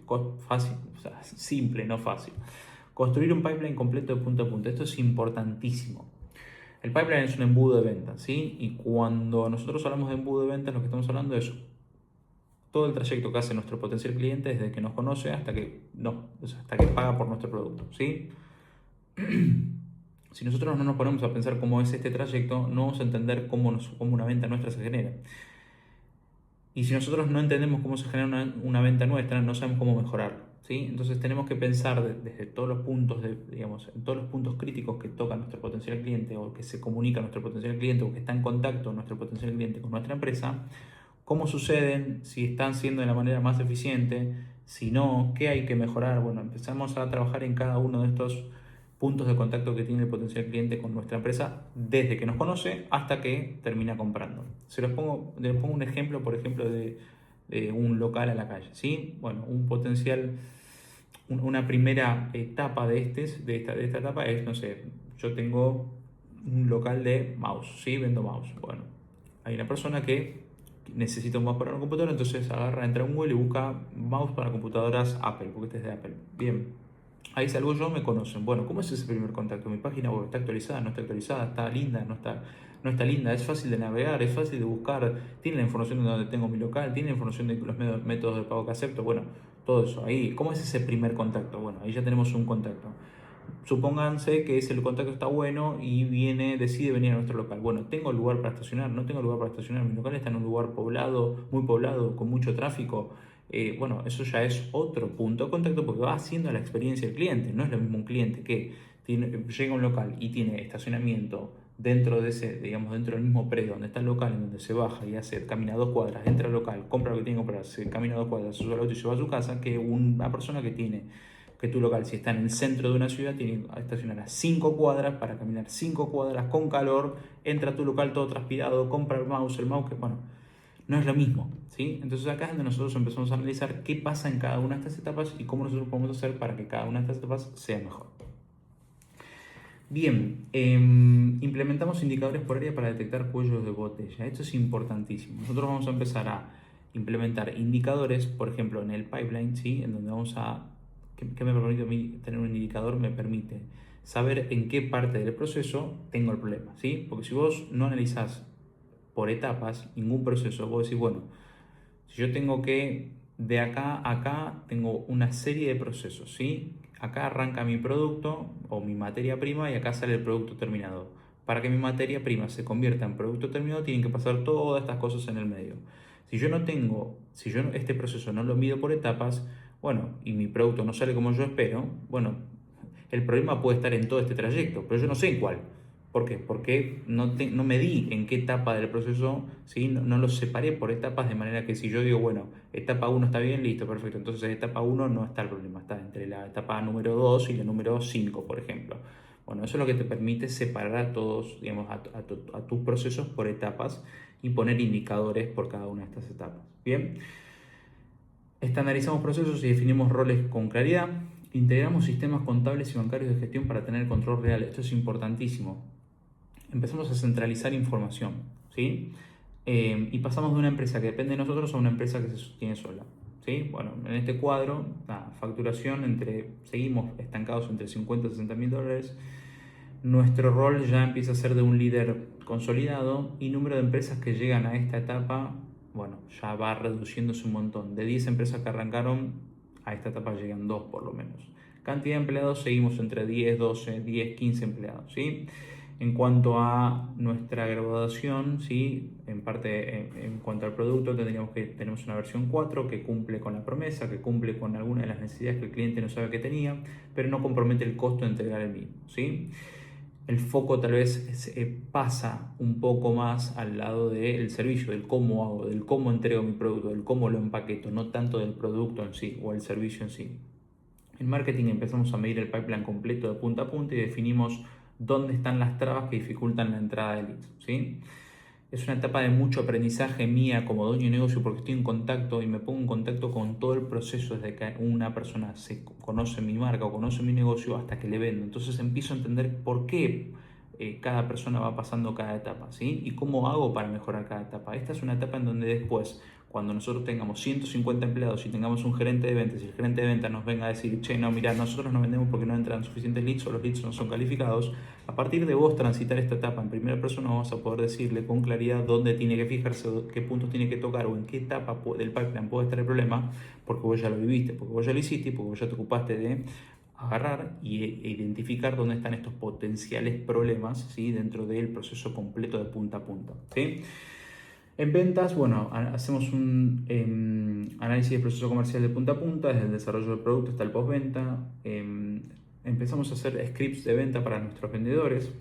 fácil, o sea, simple, no fácil. Construir un pipeline completo de punto a punto. Esto es importantísimo. El pipeline es un embudo de ventas, ¿sí? Y cuando nosotros hablamos de embudo de ventas, lo que estamos hablando es todo el trayecto que hace nuestro potencial cliente desde que nos conoce hasta que, no, o sea, hasta que paga por nuestro producto, ¿sí? Si nosotros no nos ponemos a pensar cómo es este trayecto, no vamos a entender cómo una venta nuestra se genera. Y si nosotros no entendemos cómo se genera una venta nuestra, no sabemos cómo mejorarla, ¿sí? Entonces tenemos que pensar desde todos los puntos, digamos, en todos los puntos críticos que toca nuestro potencial cliente, o que se comunica nuestro potencial cliente, o que está en contacto nuestro potencial cliente con nuestra empresa, cómo suceden, si están siendo de la manera más eficiente, si no, qué hay que mejorar. Bueno, empezamos a trabajar en cada uno de estos puntos de contacto que tiene el potencial cliente con nuestra empresa desde que nos conoce hasta que termina comprando. Les pongo un ejemplo, por ejemplo, de un local a la calle, ¿sí? Bueno, una primera etapa de esta etapa es, no sé, yo tengo un local de mouse, ¿sí? Vendo mouse. Bueno, hay una persona que necesita un mouse para una computadora, entonces agarra, entra en Google y busca mouse para computadoras Apple, porque este es de Apple. Bien, ahí salgo yo, me conocen. Bueno, ¿cómo es ese primer contacto? Mi página web está actualizada, no está actualizada, está linda, no está linda, es fácil de navegar, es fácil de buscar, tiene la información de donde tengo mi local, tiene la información de los métodos de pago que acepto. Bueno, todo eso. Ahí, ¿cómo es ese primer contacto? Bueno, ahí ya tenemos un contacto. Supónganse que el contacto está bueno y decide venir a nuestro local. Bueno, ¿tengo lugar para estacionar? ¿No tengo lugar para estacionar? Mi local está en un lugar poblado, muy poblado, con mucho tráfico. Bueno, eso ya es otro punto de contacto porque va haciendo la experiencia del cliente. No es lo mismo un cliente que llega a un local y tiene estacionamiento dentro de digamos, dentro del mismo predio donde está el local, en donde se baja y camina 2 cuadras, entra al local, compra lo que tiene que comprar, se camina 2 cuadras, se sube al auto y se va a su casa, que una persona que tu local, si está en el centro de una ciudad, tiene que estacionar a 5 cuadras para caminar 5 cuadras con calor, entra a tu local todo transpirado, compra el mouse que, bueno, no es lo mismo, ¿sí? Entonces acá es donde nosotros empezamos a analizar qué pasa en cada una de estas etapas y cómo nosotros podemos hacer para que cada una de estas etapas sea mejor. Bien, implementamos indicadores por área para detectar cuellos de botella. Esto es importantísimo. Nosotros vamos a empezar a implementar indicadores, por ejemplo, en el pipeline, ¿sí? En donde vamos a... ¿Qué me permite a mí tener un indicador? Me permite saber en qué parte del proceso tengo el problema, ¿sí? Porque si vos no analizás por etapas ningún proceso, vos decís, bueno, si yo tengo que de acá a acá tengo una serie de procesos, ¿sí? Acá arranca mi producto o mi materia prima y acá sale el producto terminado. Para que mi materia prima se convierta en producto terminado tienen que pasar todas estas cosas en el medio. Si yo este proceso no lo mido por etapas, bueno, y mi producto no sale como yo espero, bueno, el problema puede estar en todo este trayecto, pero yo no sé en cuál. ¿Por qué? Porque no medí en qué etapa del proceso, ¿sí? No lo separé por etapas, de manera que si yo digo, bueno, etapa 1 está bien, listo, perfecto, entonces etapa 1 no está el problema, está entre la etapa número 2 y la número 5, por ejemplo. Bueno, eso es lo que te permite separar a todos, digamos, a tus procesos por etapas y poner indicadores por cada una de estas etapas. Bien, estandarizamos procesos y definimos roles con claridad. Integramos sistemas contables y bancarios de gestión para tener control real. Esto es importantísimo. Empezamos a centralizar información, ¿sí? Y pasamos de una empresa que depende de nosotros a una empresa que se sostiene sola, ¿sí? Bueno, en este cuadro, la facturación seguimos estancados entre 50 y 60 mil dólares. nuestro rol ya empieza a ser de un líder consolidado y número de empresas que llegan a esta etapa, bueno, ya va reduciéndose un montón. De 10 empresas que arrancaron, a esta etapa llegan 2 por lo menos. Cantidad de empleados, seguimos entre 10, 12, 10, 15 empleados, ¿sí? En cuanto a nuestra graduación, ¿sí? En parte, en cuanto al producto, tenemos una versión 4 que cumple con la promesa, que cumple con algunas de las necesidades que el cliente no sabe que tenía, pero no compromete el costo de entregar el mismo, ¿sí? El foco tal vez pasa un poco más al lado del servicio, del cómo hago, del cómo entrego mi producto, del cómo lo empaqueto, no tanto del producto en sí o el servicio en sí. En marketing empezamos a medir el pipeline completo de punta a punta y definimos dónde están las trabas que dificultan la entrada de leads, ¿sí? Es una etapa de mucho aprendizaje mía como dueño de negocio porque estoy en contacto y me pongo en contacto con todo el proceso desde que una persona se conoce mi marca o conoce mi negocio hasta que le vendo. Entonces empiezo a entender por qué cada persona va pasando cada etapa, ¿sí? Y cómo hago para mejorar cada etapa. Esta es una etapa en donde después, cuando nosotros tengamos 150 empleados y tengamos un gerente de ventas y el gerente de ventas nos venga a decir, che, no, mira, nosotros no vendemos porque no entran suficientes leads o los leads no son calificados, a partir de vos transitar esta etapa en primera persona vas a poder decirle con claridad dónde tiene que fijarse, qué puntos tiene que tocar o en qué etapa del pipeline puede estar el problema, porque vos ya lo viviste, porque vos ya lo hiciste, porque vos ya te ocupaste de agarrar e identificar dónde están estos potenciales problemas, ¿sí? Dentro del proceso completo de punta a punta, ¿sí? En ventas, bueno, hacemos un análisis del proceso comercial de punta a punta, desde el desarrollo del producto hasta el postventa. Empezamos a hacer scripts de venta para nuestros vendedores,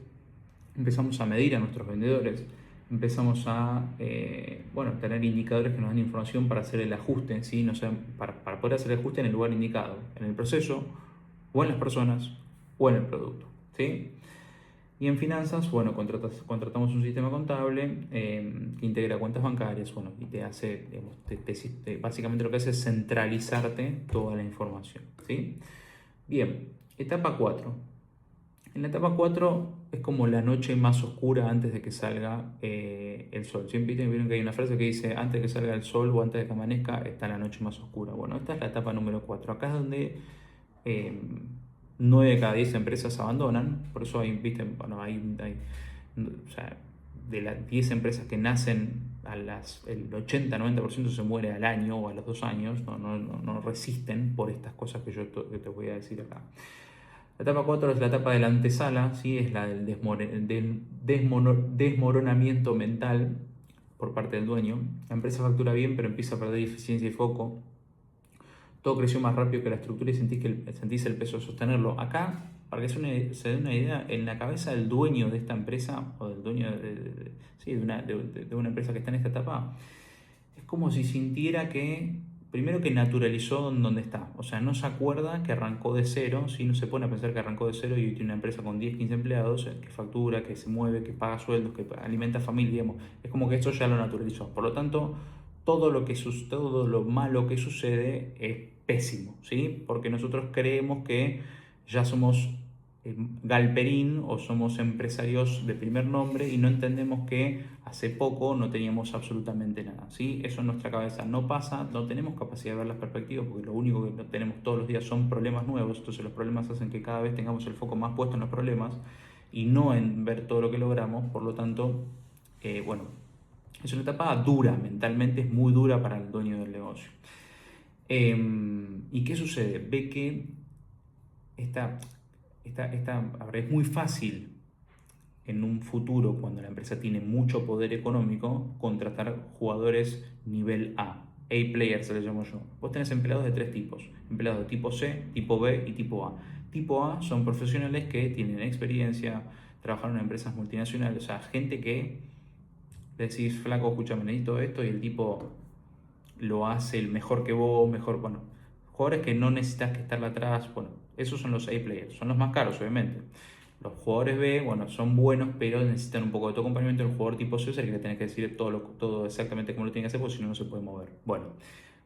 empezamos a medir a nuestros vendedores, empezamos a bueno, tener indicadores que nos dan información para hacer el ajuste, ¿sí? No sé, para poder hacer el ajuste en el lugar indicado, en el proceso, o en las personas, o en el producto, ¿sí? Y en finanzas, bueno, contratamos un sistema contable que integra cuentas bancarias, bueno, y te hace, digamos, básicamente lo que hace es centralizarte toda la información, ¿sí? Bien, etapa 4. En la etapa 4 es como la noche más oscura antes de que salga el sol. Siempre vieron que hay una frase que dice, antes de que salga el sol o antes de que amanezca, está la noche más oscura. Bueno, esta es la etapa número 4. Acá es donde 9 de cada 10 empresas abandonan, por eso hay, ¿viste? Bueno, o sea, de las 10 empresas que nacen, el 80-90% se muere al año o a los 2 años, no resisten por estas cosas que yo te voy a decir acá. La etapa 4 es la etapa de la antesala, ¿sí? Es la del desmoronamiento mental por parte del dueño. La empresa factura bien, pero empieza a perder eficiencia y foco. Todo creció más rápido que la estructura y sentís el peso de sostenerlo. Acá, para que se dé una idea, en la cabeza del dueño de esta empresa, o del dueño de una empresa que está en esta etapa, es como si sintiera que, primero que naturalizó donde está. O sea, no se acuerda que arrancó de cero, ¿sí? No se pone a pensar que arrancó de cero y tiene una empresa con 10, 15 empleados, que factura, que se mueve, que paga sueldos, que alimenta familia, digamos. Es como que esto ya lo naturalizó. Por lo tanto, todo lo malo que sucede es pésimo, ¿sí? Porque nosotros creemos que ya somos galperín o somos empresarios de primer nombre y no entendemos que hace poco no teníamos absolutamente nada, ¿sí? Eso en nuestra cabeza no pasa, no tenemos capacidad de ver las perspectivas porque lo único que tenemos todos los días son problemas nuevos, entonces los problemas hacen que cada vez tengamos el foco más puesto en los problemas y no en ver todo lo que logramos, por lo tanto, bueno, es una etapa dura, mentalmente es muy dura para el dueño del negocio. ¿Y qué sucede? Ve que a ver, es muy fácil en un futuro, cuando la empresa tiene mucho poder económico, contratar jugadores nivel A-player se les llamo yo. Vos tenés empleados de 3 tipos, empleados de tipo C, tipo B y tipo A. Tipo A son profesionales que tienen experiencia, trabajaron en empresas multinacionales, o sea, gente que decís, flaco, escúchame, necesito esto, y el tipo lo hace el mejor que vos, mejor, bueno, jugadores que no necesitas que estarle atrás, bueno, esos son los A-players, son los más caros, obviamente. Los jugadores B, bueno, son buenos, pero necesitan un poco de tu acompañamiento. El jugador tipo C es el que le tenés que decir todo exactamente como lo tiene que hacer, porque si no, no se puede mover. Bueno,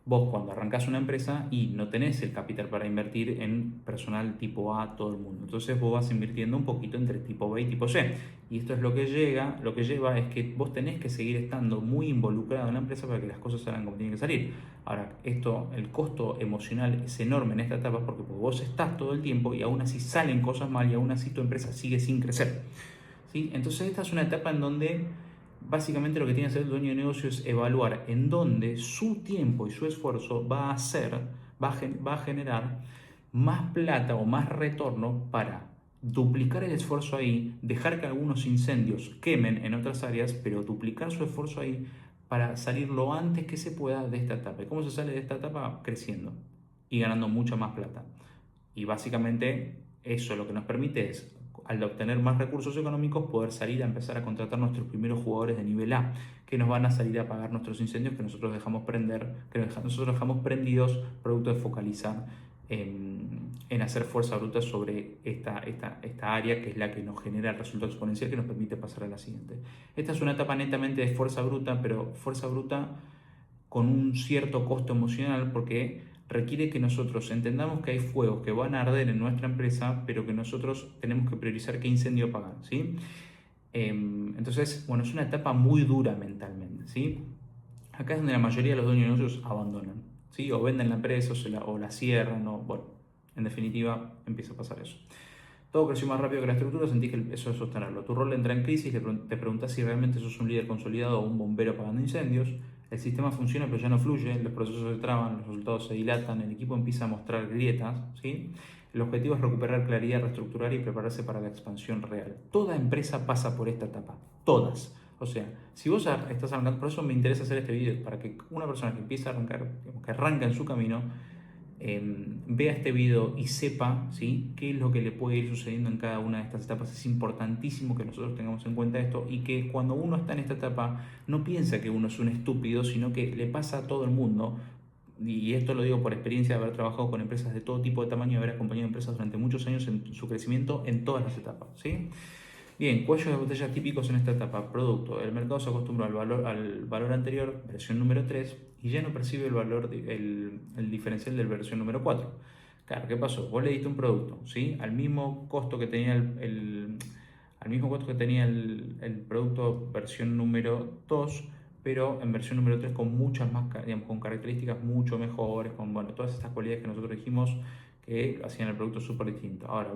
Vos cuando arrancás una empresa y no tenés el capital para invertir en personal tipo A todo el mundo. Entonces vos vas invirtiendo un poquito entre tipo B y tipo C. Y esto es lo que lleva es que vos tenés que seguir estando muy involucrado en la empresa para que las cosas salgan como tienen que salir. Ahora, el costo emocional es enorme en esta etapa porque vos estás todo el tiempo y aún así salen cosas mal y aún así tu empresa sigue sin crecer. ¿Sí? Entonces esta es una etapa en donde básicamente lo que tiene que hacer el dueño de negocio es evaluar en dónde su tiempo y su esfuerzo va a generar más plata o más retorno para duplicar el esfuerzo ahí, dejar que algunos incendios quemen en otras áreas, pero duplicar su esfuerzo ahí para salir lo antes que se pueda de esta etapa. ¿Y cómo se sale de esta etapa? Creciendo y ganando mucha más plata. Y básicamente eso lo que nos permite es, al obtener más recursos económicos, poder salir a empezar a contratar nuestros primeros jugadores de nivel A, que nos van a salir a pagar nuestros incendios que nosotros dejamos prender, nosotros dejamos prendidos, producto de focalizar en hacer fuerza bruta sobre esta área que es la que nos genera el resultado exponencial que nos permite pasar a la siguiente. Esta es una etapa netamente de fuerza bruta, pero fuerza bruta con un cierto costo emocional porque requiere que nosotros entendamos que hay fuegos que van a arder en nuestra empresa, pero que nosotros tenemos que priorizar qué incendio apagar, ¿sí? Entonces, bueno, es una etapa muy dura mentalmente, ¿sí? Acá es donde la mayoría de los dueños de negocios abandonan, ¿sí? O venden la empresa o la cierran, o bueno, en definitiva empieza a pasar eso. Todo creció más rápido que la estructura, sentís que eso es sostenerlo. Tu rol entra en crisis, te preguntás si realmente sos un líder consolidado o un bombero apagando incendios. El sistema funciona pero ya no fluye, los procesos se traban, los resultados se dilatan, el equipo empieza a mostrar grietas, ¿sí? El objetivo es recuperar claridad, reestructurar y prepararse para la expansión real. Toda empresa pasa por esta etapa, todas. O sea, si vos estás arrancando, por eso me interesa hacer este video, para que una persona que empieza a arrancar, que arranca en su camino, vea este video y sepa, ¿sí?, qué es lo que le puede ir sucediendo en cada una de estas etapas. Es importantísimo que nosotros tengamos en cuenta esto y que cuando uno está en esta etapa no piensa que uno es un estúpido, sino que le pasa a todo el mundo. Y esto lo digo por experiencia de haber trabajado con empresas de todo tipo de tamaño y haber acompañado empresas durante muchos años en su crecimiento en todas las etapas, ¿sí? Bien, cuellos de botella típicos en esta etapa. Producto. El mercado se acostumbra al valor anterior, versión número 3, y ya no percibe el valor, el diferencial de la versión número 4. Claro, ¿qué pasó? Vos le diste un producto, ¿sí? Al mismo costo que tenía el producto versión número 2, pero en versión número 3 con muchas más, digamos, con características mucho mejores, con, bueno, todas estas cualidades que nosotros dijimos que hacían el producto súper distinto. Ahora,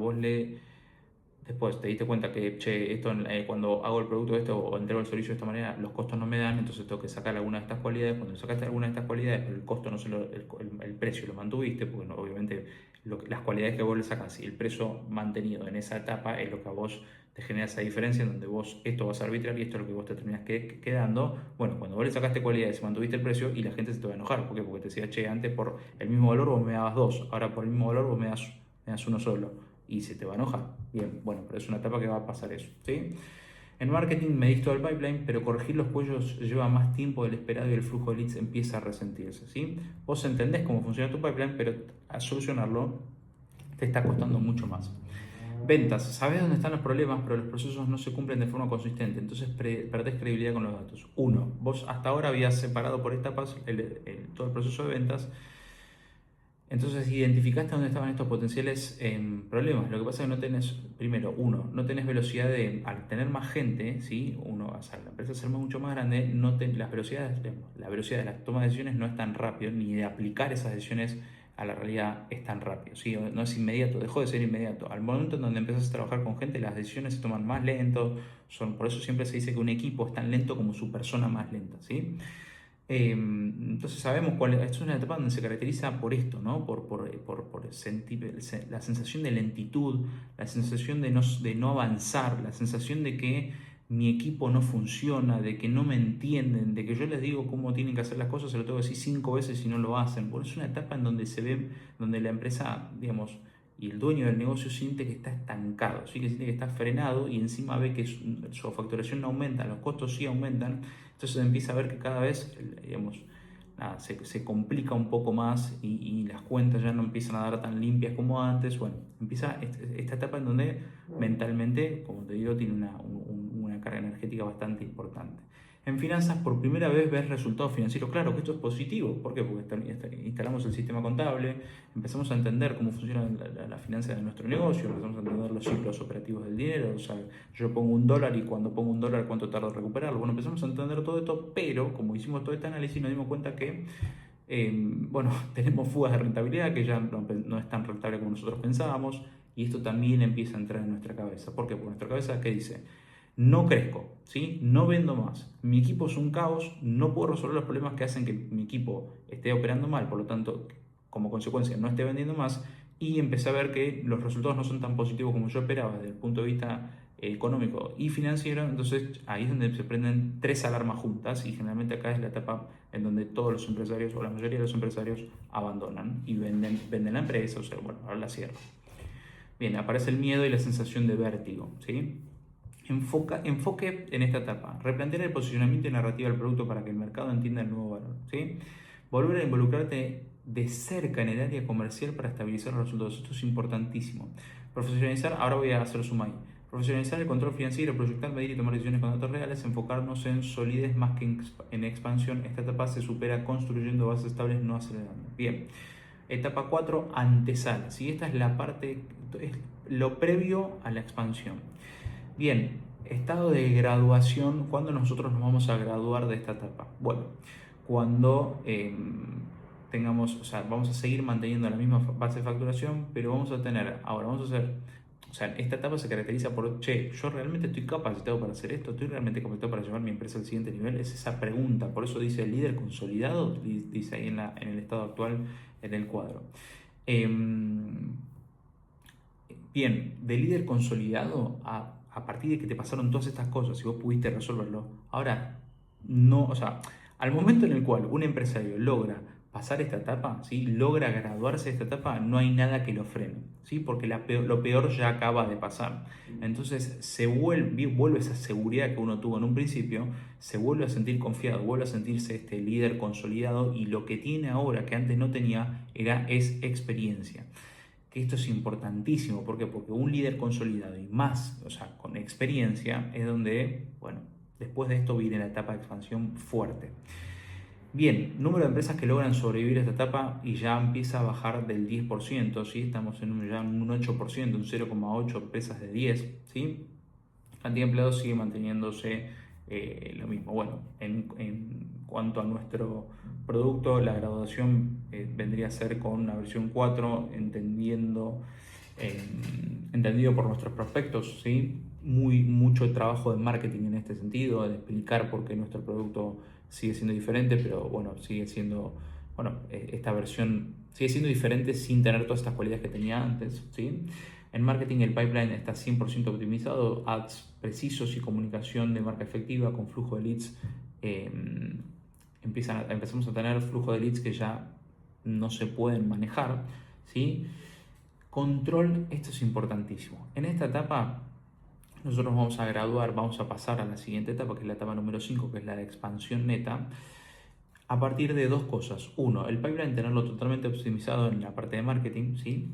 después te diste cuenta que, che, esto, cuando hago el producto de esto o entrego el servicio de esta manera, los costos no me dan, entonces tengo que sacar alguna de estas cualidades. Cuando sacaste alguna de estas cualidades, pero el costo no el precio lo mantuviste, porque no, obviamente las cualidades que vos le sacas y el precio mantenido en esa etapa es lo que a vos te genera esa diferencia en donde vos esto vas a arbitrar y esto es lo que vos te terminás quedando. Bueno, cuando vos le sacaste cualidades y mantuviste el precio y la gente se te va a enojar. ¿Por qué? Porque te decía, che, antes por el mismo valor vos me dabas dos, ahora por el mismo valor vos me das uno solo y se te va a enojar. Bien, bueno, pero es una etapa que va a pasar eso, ¿sí? En marketing medís todo el pipeline, pero corregir los cuellos lleva más tiempo del esperado y el flujo de leads empieza a resentirse, ¿sí? Vos entendés cómo funciona tu pipeline, pero a solucionarlo te está costando mucho más. Ventas, sabes dónde están los problemas, pero los procesos no se cumplen de forma consistente, entonces perdés credibilidad con los datos. Uno, vos hasta ahora habías separado por etapas todo el proceso de ventas. Entonces identificaste dónde estaban estos potenciales problemas. Lo que pasa es que no tenés, primero, no tenés velocidad al tener más gente, ¿sí? La empresa ser mucho más grande, la velocidad de la toma de decisiones no es tan rápido, ni de aplicar esas decisiones a la realidad es tan rápido, ¿sí? No es inmediato, dejó de ser inmediato. Al momento en donde empezás a trabajar con gente, las decisiones se toman más lento, por eso siempre se dice que un equipo es tan lento como su persona más lenta, ¿sí? Entonces sabemos esto es una etapa donde se caracteriza por esto, ¿no? Por sentir la sensación de lentitud, la sensación de no avanzar, la sensación de que mi equipo no funciona, de que no me entienden, de que yo les digo cómo tienen que hacer las cosas, se lo tengo que decir 5 veces y no lo hacen. Por eso es una etapa en donde donde la empresa, digamos, y el dueño del negocio siente que está estancado, ¿sí? Que siente que está frenado y encima ve que su facturación no aumenta, los costos sí aumentan. Entonces empieza a ver que cada vez, digamos, se complica un poco más y las cuentas ya no empiezan a dar tan limpias como antes. Bueno, empieza esta etapa en donde mentalmente, como te digo, tiene una carga energética bastante importante. En finanzas, por primera vez ves resultados financieros. Claro que esto es positivo. ¿Por qué? Porque instalamos el sistema contable, empezamos a entender cómo funciona la finanza de nuestro negocio, empezamos a entender los ciclos operativos del dinero. O sea, yo pongo $1 y cuando pongo $1, ¿cuánto tardo en recuperarlo? Bueno, empezamos a entender todo esto, pero como hicimos todo este análisis, nos dimos cuenta que bueno, tenemos fugas de rentabilidad que ya no es tan rentable como nosotros pensábamos, y esto también empieza a entrar en nuestra cabeza. ¿Por qué? Porque nuestra cabeza, ¿qué dice? No crezco, ¿sí? No vendo más, mi equipo es un caos, no puedo resolver los problemas que hacen que mi equipo esté operando mal, por lo tanto, como consecuencia, no esté vendiendo más, y empecé a ver que los resultados no son tan positivos como yo esperaba desde el punto de vista económico y financiero. Entonces ahí es donde se prenden tres alarmas juntas, y generalmente acá es la etapa en donde todos los empresarios o la mayoría de los empresarios abandonan y venden la empresa, o sea, bueno, ahora la cierran. Bien, aparece el miedo y la sensación de vértigo, ¿sí? Enfoque en esta etapa. Replantear el posicionamiento y narrativa del producto para que el mercado entienda el nuevo valor, ¿sí? Volver a involucrarte de cerca en el área comercial para estabilizar los resultados. Esto es importantísimo. Profesionalizar, ahora voy a hacer zoom ahí. Profesionalizar el control financiero, proyectar, medir y tomar decisiones con datos reales, enfocarnos en solidez más que en expansión. Esta etapa se supera construyendo bases estables, no acelerando. Bien. Etapa 4, antesala. ¿Sí? Esta es la parte, es lo previo a la expansión. Bien, estado de graduación. ¿Cuándo nosotros nos vamos a graduar de esta etapa? Bueno, cuando tengamos, o sea, vamos a seguir manteniendo la misma base de facturación, pero vamos a tener, ahora vamos a hacer, o sea, esta etapa se caracteriza por, che, yo realmente estoy capacitado para hacer esto, estoy realmente capacitado para llevar mi empresa al siguiente nivel. Es esa pregunta, por eso dice el líder consolidado, dice ahí en el estado actual, en el cuadro. Bien, de líder consolidado a partir de que te pasaron todas estas cosas y vos pudiste resolverlo, ahora no, o sea, al momento en el cual un empresario logra pasar esta etapa, ¿sí? Logra graduarse de esta etapa, no hay nada que lo frene, ¿sí? Porque lo peor ya acaba de pasar. Entonces vuelve esa seguridad que uno tuvo en un principio, se vuelve a sentir confiado, vuelve a sentirse este líder consolidado, y lo que tiene ahora que antes no tenía es experiencia. Que esto es importantísimo. ¿Por qué? Porque un líder consolidado y más, o sea, con experiencia, es donde, bueno, después de esto viene la etapa de expansión fuerte. Bien, número de empresas que logran sobrevivir a esta etapa y ya empieza a bajar del 10%, ¿sí? Estamos ya en un 8%, un 0,8 empresas de 10, ¿sí? Cantidad de empleados sigue manteniéndose lo mismo. Bueno, en cuanto a nuestro producto, la graduación vendría a ser con una versión 4, entendido por nuestros prospectos, ¿sí? Mucho trabajo de marketing en este sentido, de explicar por qué nuestro producto sigue siendo diferente, pero bueno, sigue siendo, bueno, esta versión sigue siendo diferente sin tener todas estas cualidades que tenía antes, ¿sí? En marketing el pipeline está 100% optimizado, ads precisos y comunicación de marca efectiva con flujo de leads. Empezamos a tener flujo de leads que ya no se pueden manejar, ¿sí? Control, esto es importantísimo. En esta etapa nosotros vamos a graduar, vamos a pasar a la siguiente etapa, que es la etapa número 5, que es la de expansión neta, a partir de dos cosas. Uno, el pipeline tenerlo totalmente optimizado en la parte de marketing, ¿sí?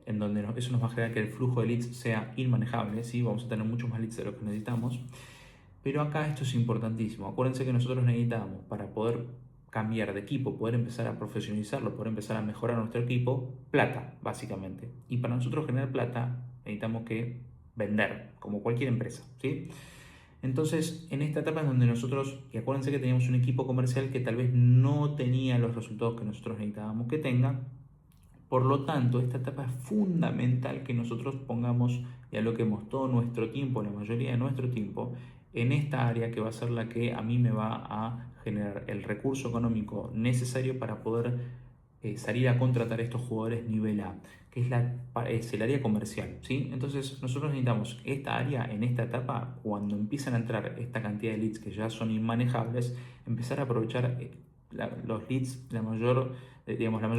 En donde eso nos va a generar que el flujo de leads sea inmanejable, ¿sí? Vamos a tener muchos más leads de lo que necesitamos. Pero acá esto es importantísimo. Acuérdense que nosotros necesitamos, para poder cambiar de equipo, poder empezar a profesionalizarlo, poder empezar a mejorar nuestro equipo, plata, básicamente. Y para nosotros generar plata, necesitamos que vender, como cualquier empresa, ¿sí? Entonces, en esta etapa es donde nosotros, y acuérdense que teníamos un equipo comercial que tal vez no tenía los resultados que nosotros necesitábamos que tenga. Por lo tanto, esta etapa es fundamental que nosotros pongamos y aloquemos todo nuestro tiempo, la mayoría de nuestro tiempo, en esta área que va a ser la que a mí me va a generar el recurso económico necesario para poder salir a contratar a estos jugadores nivel A, que es el área comercial, ¿sí? Entonces nosotros necesitamos esta área en esta etapa, cuando empiezan a entrar esta cantidad de leads que ya son inmanejables, empezar a aprovechar los leads, la mayor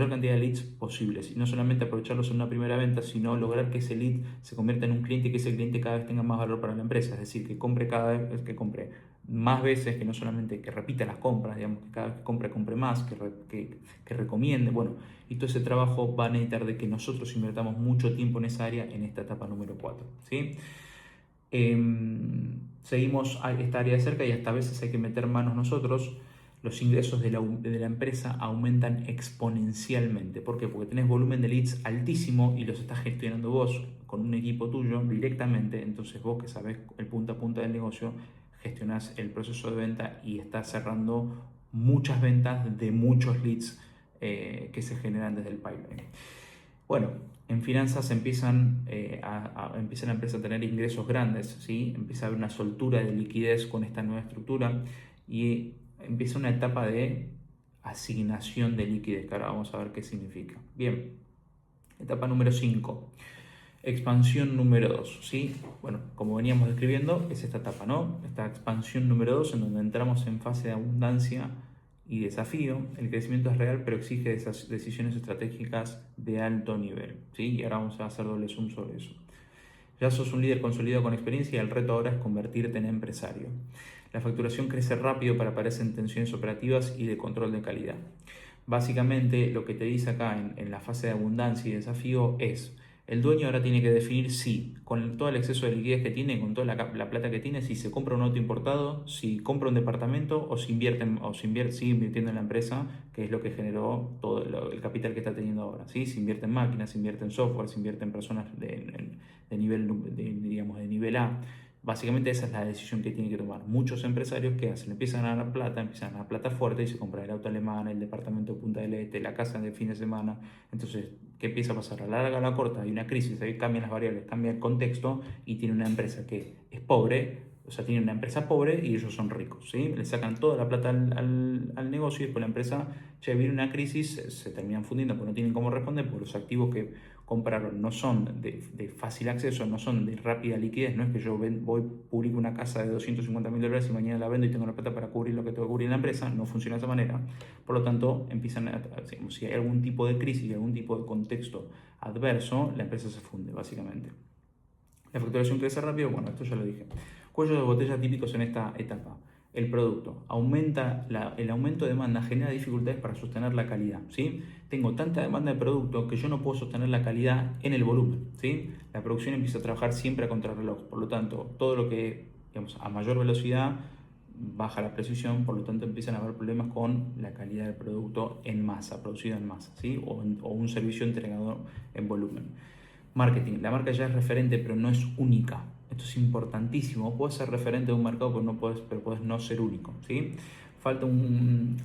cantidad de leads posibles, y no solamente aprovecharlos en una primera venta, sino lograr que ese lead se convierta en un cliente y que ese cliente cada vez tenga más valor para la empresa, es decir, que compre cada vez, que compre más veces, que no solamente que repita las compras, digamos, que cada vez que compre más, que recomiende, bueno, y todo ese trabajo va a necesitar de que nosotros invertamos mucho tiempo en esa área en esta etapa número 4, ¿sí? Seguimos a esta área de cerca y hasta a veces hay que meter manos nosotros. Los ingresos de la empresa aumentan exponencialmente. ¿Por qué? Porque tenés volumen de leads altísimo y los estás gestionando vos con un equipo tuyo directamente. Entonces vos, que sabés el punta a punta del negocio, gestionás el proceso de venta y estás cerrando muchas ventas de muchos leads que se generan desde el pipeline. Bueno, en finanzas empiezan la empresa a tener ingresos grandes, ¿sí? Empieza a haber una soltura de liquidez con esta nueva estructura y empieza una etapa de asignación de liquidez, que ahora vamos a ver qué significa. Bien, etapa número 5, expansión número 2, ¿sí? Bueno, como veníamos describiendo, es esta etapa, ¿no? Esta expansión número 2 en donde entramos en fase de abundancia y desafío. El crecimiento es real, pero exige esas decisiones estratégicas de alto nivel, ¿sí? Y ahora vamos a hacer doble zoom sobre eso. Ya sos un líder consolidado con experiencia y el reto ahora es convertirte en empresario. La facturación crece rápido para aparecer en tensiones operativas y de control de calidad. Básicamente lo que te dice acá en la fase de abundancia y desafío es: el dueño ahora tiene que definir si, con todo el exceso de liquidez que tiene, con toda la plata que tiene, si se compra un auto importado, si compra un departamento o si sigue invirtiendo en la empresa, que es lo que generó todo el capital que está teniendo ahora. ¿Sí? Si invierte en máquinas, si invierte en software, si invierte en personas de nivel, digamos, de nivel A. Básicamente esa es la decisión que tiene que tomar. Muchos empresarios que hacen, empiezan a ganar plata fuerte y se compran el auto alemán, el departamento de Punta del Este, la casa de fin de semana. Entonces, ¿qué empieza a pasar? A la larga o a la corta hay una crisis, ahí cambian las variables, cambia el contexto y tiene una empresa que es pobre, o sea, tiene una empresa pobre y ellos son ricos, ¿sí? Le sacan toda la plata al negocio y después la empresa, ya viene una crisis, se terminan fundiendo porque no tienen cómo responder, porque los activos que compraron no son de fácil acceso, no son de rápida liquidez. No es que yo publico una casa de $250.000 y mañana la vendo y tengo la plata para cubrir lo que tengo que cubrir en la empresa. No funciona de esa manera. Por lo tanto, si hay algún tipo de crisis y algún tipo de contexto adverso, la empresa se funde, básicamente. La facturación crece rápido, bueno, esto ya lo dije. Cuellos de botella típicos en esta etapa. El producto el aumento de demanda genera dificultades para sostener la calidad, ¿sí? Tengo tanta demanda de producto que yo no puedo sostener la calidad en el volumen, ¿sí? La producción empieza a trabajar siempre a contrarreloj, por lo tanto, todo lo que, digamos, a mayor velocidad baja la precisión, por lo tanto empiezan a haber problemas con la calidad del producto en masa, producido en masa, ¿sí? o un servicio entregado en volumen. Marketing. La marca ya es referente, pero no es única. Esto es importantísimo. Puedes ser referente de un mercado, pero puedes no ser único, ¿sí?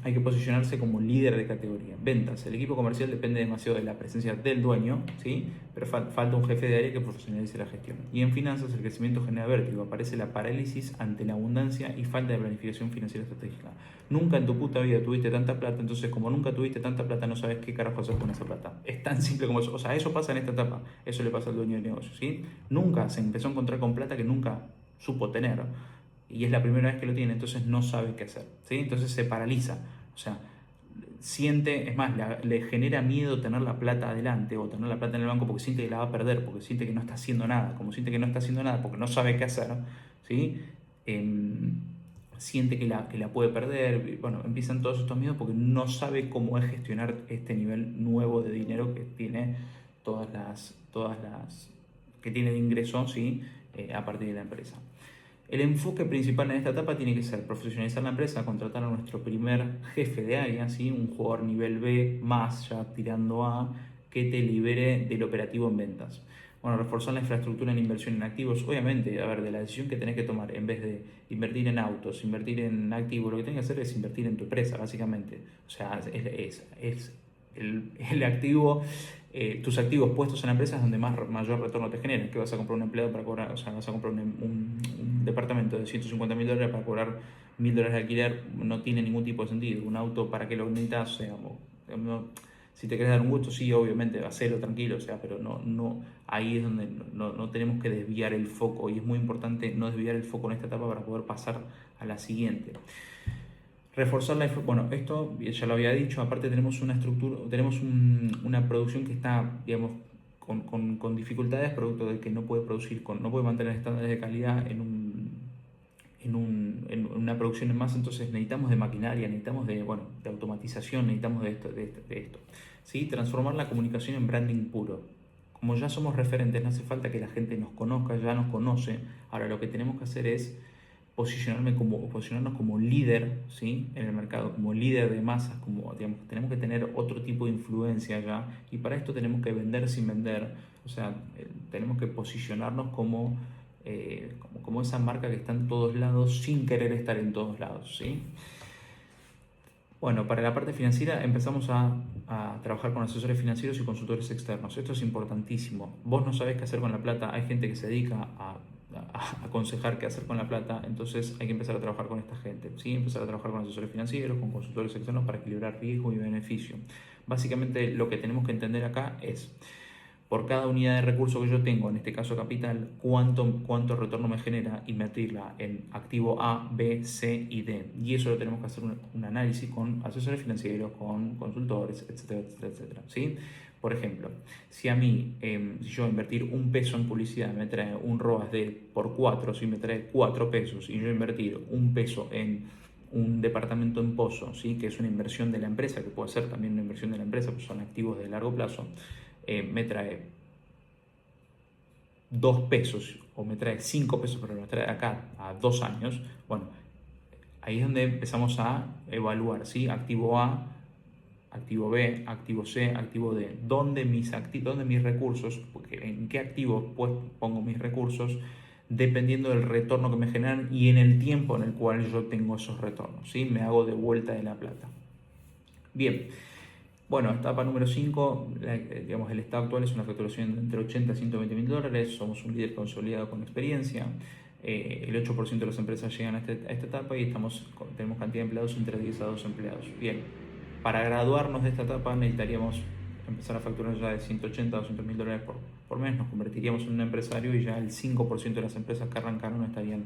Hay que posicionarse como líder de categoría. Ventas. El equipo comercial depende demasiado de la presencia del dueño, ¿sí? Pero falta un jefe de área que profesionalice la gestión. Y en finanzas el crecimiento genera vértigo. Aparece la parálisis ante la abundancia y falta de planificación financiera estratégica. Nunca en tu puta vida tuviste tanta plata, entonces como nunca tuviste tanta plata no sabes qué carajo hacer con esa plata. Es tan simple como eso. O sea, eso pasa en esta etapa. Eso le pasa al dueño del negocio, ¿sí? Nunca se empezó a encontrar con plata que nunca supo tener y es la primera vez que lo tiene, entonces no sabe qué hacer, ¿sí? Entonces se paraliza, o sea, siente, es más, le genera miedo tener la plata adelante o tener la plata en el banco porque siente que la va a perder, porque siente que no está haciendo nada, como siente que no está haciendo nada porque no sabe qué hacer, ¿sí? Siente que la puede perder, bueno, empiezan todos estos miedos porque no sabe cómo es gestionar este nivel nuevo de dinero que tiene todas las que tiene de ingreso, ¿sí? A partir de la empresa. El enfoque principal en esta etapa tiene que ser profesionalizar la empresa, contratar a nuestro primer jefe de área, ¿sí? Un jugador nivel B más, ya tirando A, que te libere del operativo en ventas. Bueno, reforzar la infraestructura en inversión en activos. Obviamente, a ver, de la decisión que tenés que tomar, en vez de invertir en autos, invertir en activos, lo que tenés que hacer es invertir en tu empresa, básicamente. O sea, es el activo, tus activos puestos en la empresa es donde mayor retorno te genera. Que vas a comprar un empleado para cobrar, o sea, vas a comprar un departamento de $150.000 para cobrar $1.000 de alquiler, no tiene ningún tipo de sentido. Un auto, ¿para qué lo necesitas? O sea, si te querés dar un gusto, sí, obviamente, hacelo tranquilo, o sea, pero ahí es donde no tenemos que desviar el foco y es muy importante no desviar el foco en esta etapa para poder pasar a la siguiente. Reforzar bueno, esto ya lo había dicho, aparte tenemos una estructura, tenemos una producción que está, digamos, con dificultades, producto de que no puede producir, no puede mantener estándares de calidad en una producción en masa. Entonces necesitamos de maquinaria, necesitamos de automatización, necesitamos de esto. ¿Sí? Transformar la comunicación en branding puro. como ya somos referentes, no hace falta que la gente nos conozca, ya nos conoce. Ahora lo que tenemos que hacer es posicionarnos como líder, ¿sí? En el mercado, como líder de masas, como, digamos, tenemos que tener otro tipo de influencia ya, y para esto tenemos que vender sin vender, o sea, tenemos que posicionarnos como esa marca que está en todos lados sin querer estar en todos lados, ¿sí? Bueno, para la parte financiera empezamos a trabajar con asesores financieros y consultores externos. Esto es importantísimo. Vos no sabés qué hacer con la plata, hay gente que se dedica a aconsejar qué hacer con la plata, entonces hay que empezar a trabajar con esta gente, ¿sí? Empezar a trabajar con asesores financieros, con consultores externos para equilibrar riesgo y beneficio. Básicamente lo que tenemos que entender acá es, por cada unidad de recurso que yo tengo, en este caso capital, cuánto retorno me genera invertirla en activo A, B, C y D. Y eso lo tenemos que hacer un análisis con asesores financieros, con consultores, etcétera, etcétera, etcétera. ¿Sí? Por ejemplo, si a mí, si yo invertir un peso en publicidad me trae un ROAS de por 4, si me trae 4 pesos, y yo invertir un peso en un departamento en Pozo, ¿sí? Que es una inversión de la empresa, que puede ser también una inversión de la empresa, pues son activos de largo plazo, me trae 2 pesos o me trae 5 pesos, pero me trae acá a 2 años, bueno, ahí es donde empezamos a evaluar, ¿sí? Activo A, activo B, activo C, activo D. ¿Dónde mis recursos, porque en qué activo pues pongo mis recursos, dependiendo del retorno que me generan y en el tiempo en el cual yo tengo esos retornos, ¿sí? Me hago de vuelta de la plata. Bien. Bueno, etapa número 5, digamos, el estado actual es una facturación de entre 80 y 120 mil dólares, somos un líder consolidado con experiencia, el 8% de las empresas llegan a esta etapa y tenemos cantidad de empleados entre 10 a 2 empleados. Bien, para graduarnos de esta etapa necesitaríamos empezar a facturar ya de 180 a 200 mil dólares por mes, nos convertiríamos en un empresario y ya el 5% de las empresas que arrancaron estarían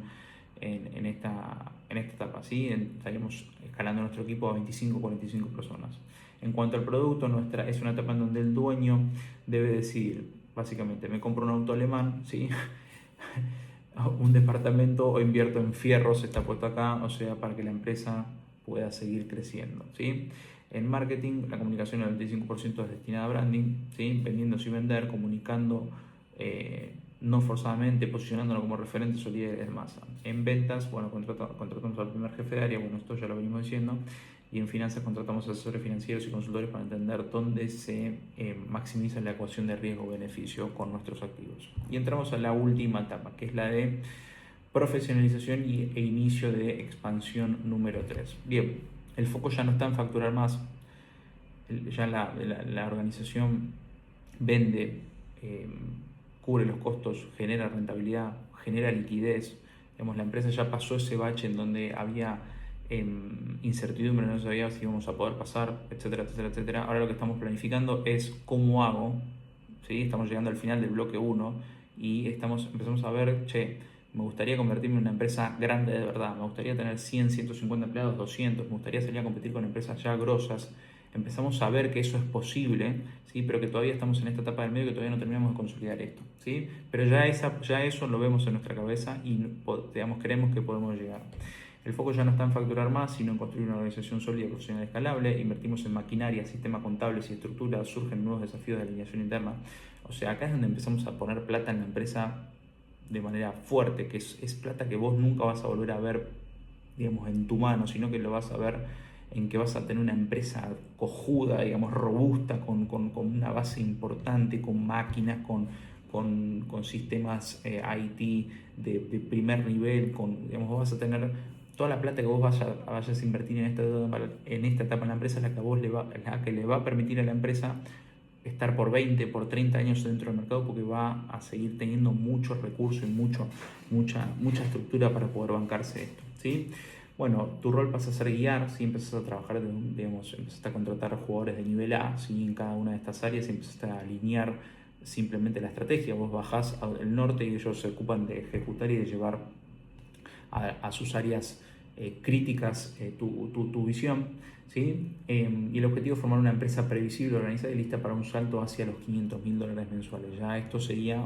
en esta etapa, ¿sí? Estaríamos escalando nuestro equipo a 25 o 45 personas. En cuanto al producto, es una etapa en donde el dueño debe decidir, básicamente, me compro un auto alemán, ¿sí? Un departamento o invierto en fierros, está puesto acá, o sea, para que la empresa pueda seguir creciendo, ¿sí? En marketing, la comunicación del 25% es destinada a branding, ¿sí? Vendiendo sin vender, comunicando no forzadamente, posicionándolo como referentes o líderes de masa. En ventas, bueno, contratamos al primer jefe de área, bueno, esto ya lo venimos diciendo, y en finanzas contratamos asesores financieros y consultores para entender dónde se maximiza la ecuación de riesgo-beneficio con nuestros activos. Y entramos a la última etapa, que es la de profesionalización e inicio de expansión número 3. Bien, el foco ya no está en facturar más, ya la organización vende, cubre los costos, genera rentabilidad, genera liquidez. Digamos, la empresa ya pasó ese bache en donde había incertidumbre, no sabía si íbamos a poder pasar, etcétera, etcétera, etcétera. Ahora lo que estamos planificando es cómo hago, ¿sí? Estamos llegando al final del bloque 1 y empezamos a ver, me gustaría convertirme en una empresa grande de verdad, me gustaría tener 100, 150 empleados, 200, me gustaría salir a competir con empresas ya grosas. Empezamos a ver que eso es posible, ¿sí? Pero que todavía estamos en esta etapa del medio, que todavía no terminamos de consolidar esto, ¿sí? Pero ya eso lo vemos en nuestra cabeza y digamos, creemos que podemos llegar. El foco ya no está en facturar más, sino en construir una organización sólida, profesional y escalable. Invertimos en maquinaria, sistemas contables y estructuras, surgen nuevos desafíos de alineación interna. O sea, acá es donde empezamos a poner plata en la empresa de manera fuerte, que es plata que vos nunca vas a volver a ver, digamos, en tu mano, sino que lo vas a ver en que vas a tener una empresa cojuda, digamos, robusta, con una base importante, con máquinas, con sistemas IT de primer nivel, digamos, vos vas a tener toda la plata que vos vayas a invertir en esta etapa en la empresa, la que le va a permitir a la empresa estar por 20, por 30 años dentro del mercado, porque va a seguir teniendo muchos recursos y mucha estructura para poder bancarse esto, ¿sí? Bueno, tu rol pasa a ser guiar, ¿sí? Empiezas a trabajar, empiezas a contratar jugadores de nivel A, ¿sí? En cada una de estas áreas, y empiezas a alinear simplemente la estrategia. Vos bajás al norte y ellos se ocupan de ejecutar y de llevar a sus áreas críticas tu visión, ¿sí? Y el objetivo es formar una empresa previsible, organizada y lista para un salto hacia los 500 mil dólares mensuales. Ya esto sería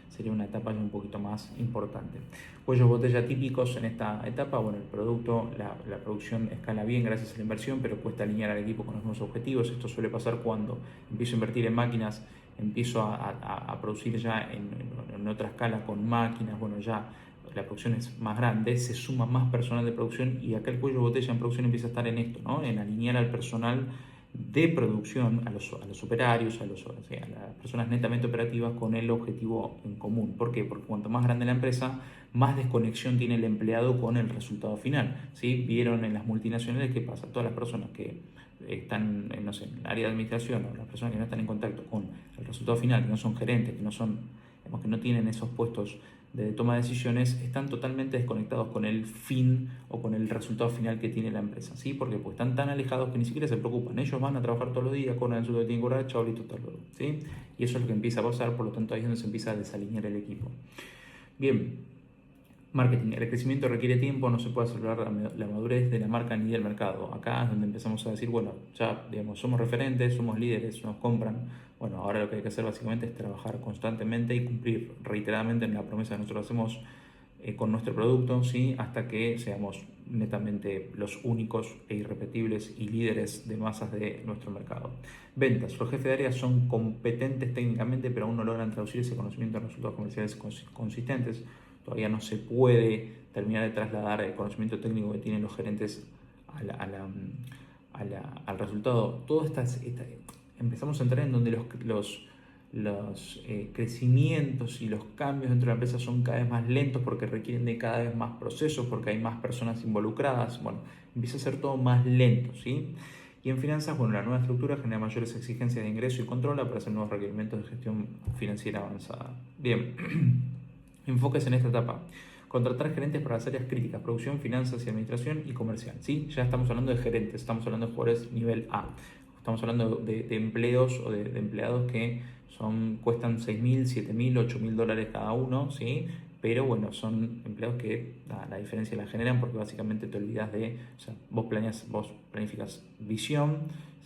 sería una etapa ya un poquito más importante. Cuellos botella típicos en esta etapa, bueno, el producto, la producción escala bien gracias a la inversión, pero cuesta alinear al equipo con los nuevos objetivos. Esto suele pasar cuando empiezo a invertir en máquinas empiezo a producir ya en otra escala con máquinas, bueno, ya la producción es más grande, se suma más personal de producción y acá el cuello de botella en producción empieza a estar en esto, ¿no? En alinear al personal de producción, a los operarios, o sea, a las personas netamente operativas con el objetivo en común. ¿Por qué? Porque cuanto más grande la empresa, más desconexión tiene el empleado con el resultado final. ¿Sí? Vieron en las multinacionales qué pasa, todas las personas que están no sé, en el área de administración o las personas que no están en contacto con el resultado final, que no son gerentes, que no son, digamos, que no tienen esos puestos de toma de decisiones, están totalmente desconectados con el fin o con el resultado final que tiene la empresa, ¿sí? Porque pues están tan alejados que ni siquiera se preocupan. Ellos van a trabajar todos los días, cobran el sueldo que tienen que cobrar, chao, listo, hasta luego, ¿sí? Y eso es lo que empieza a pasar, por lo tanto ahí es donde se empieza a desalinear el equipo. Bien, marketing. El crecimiento requiere tiempo, no se puede acelerar la madurez de la marca ni del mercado. Acá es donde empezamos a decir, bueno, ya digamos, somos referentes, somos líderes, nos compran. Bueno, ahora lo que hay que hacer básicamente es trabajar constantemente y cumplir reiteradamente en la promesa que nosotros hacemos con nuestro producto, ¿sí? Hasta que seamos netamente los únicos e irrepetibles y líderes de masas de nuestro mercado. Ventas. Los jefes de área son competentes técnicamente, pero aún no logran traducir ese conocimiento en resultados comerciales consistentes. Todavía no se puede terminar de trasladar el conocimiento técnico que tienen los gerentes al resultado. Empezamos a entrar en donde los crecimientos y los cambios dentro de la empresa son cada vez más lentos porque requieren de cada vez más procesos, porque hay más personas involucradas. Bueno, empieza a ser todo más lento, ¿sí? Y en finanzas, bueno, la nueva estructura genera mayores exigencias de ingreso y control para hacer nuevos requerimientos de gestión financiera avanzada. Bien, enfoques en esta etapa. Contratar gerentes para las áreas críticas, producción, finanzas y administración y comercial. ¿Sí? Ya estamos hablando de gerentes, estamos hablando de jugadores nivel A. Estamos hablando de empleos o de empleados que cuestan 6.000, 7.000, 8.000 dólares cada uno, ¿sí? Pero bueno, son empleados que la diferencia la generan porque básicamente te olvidas o sea, vos planificas visión,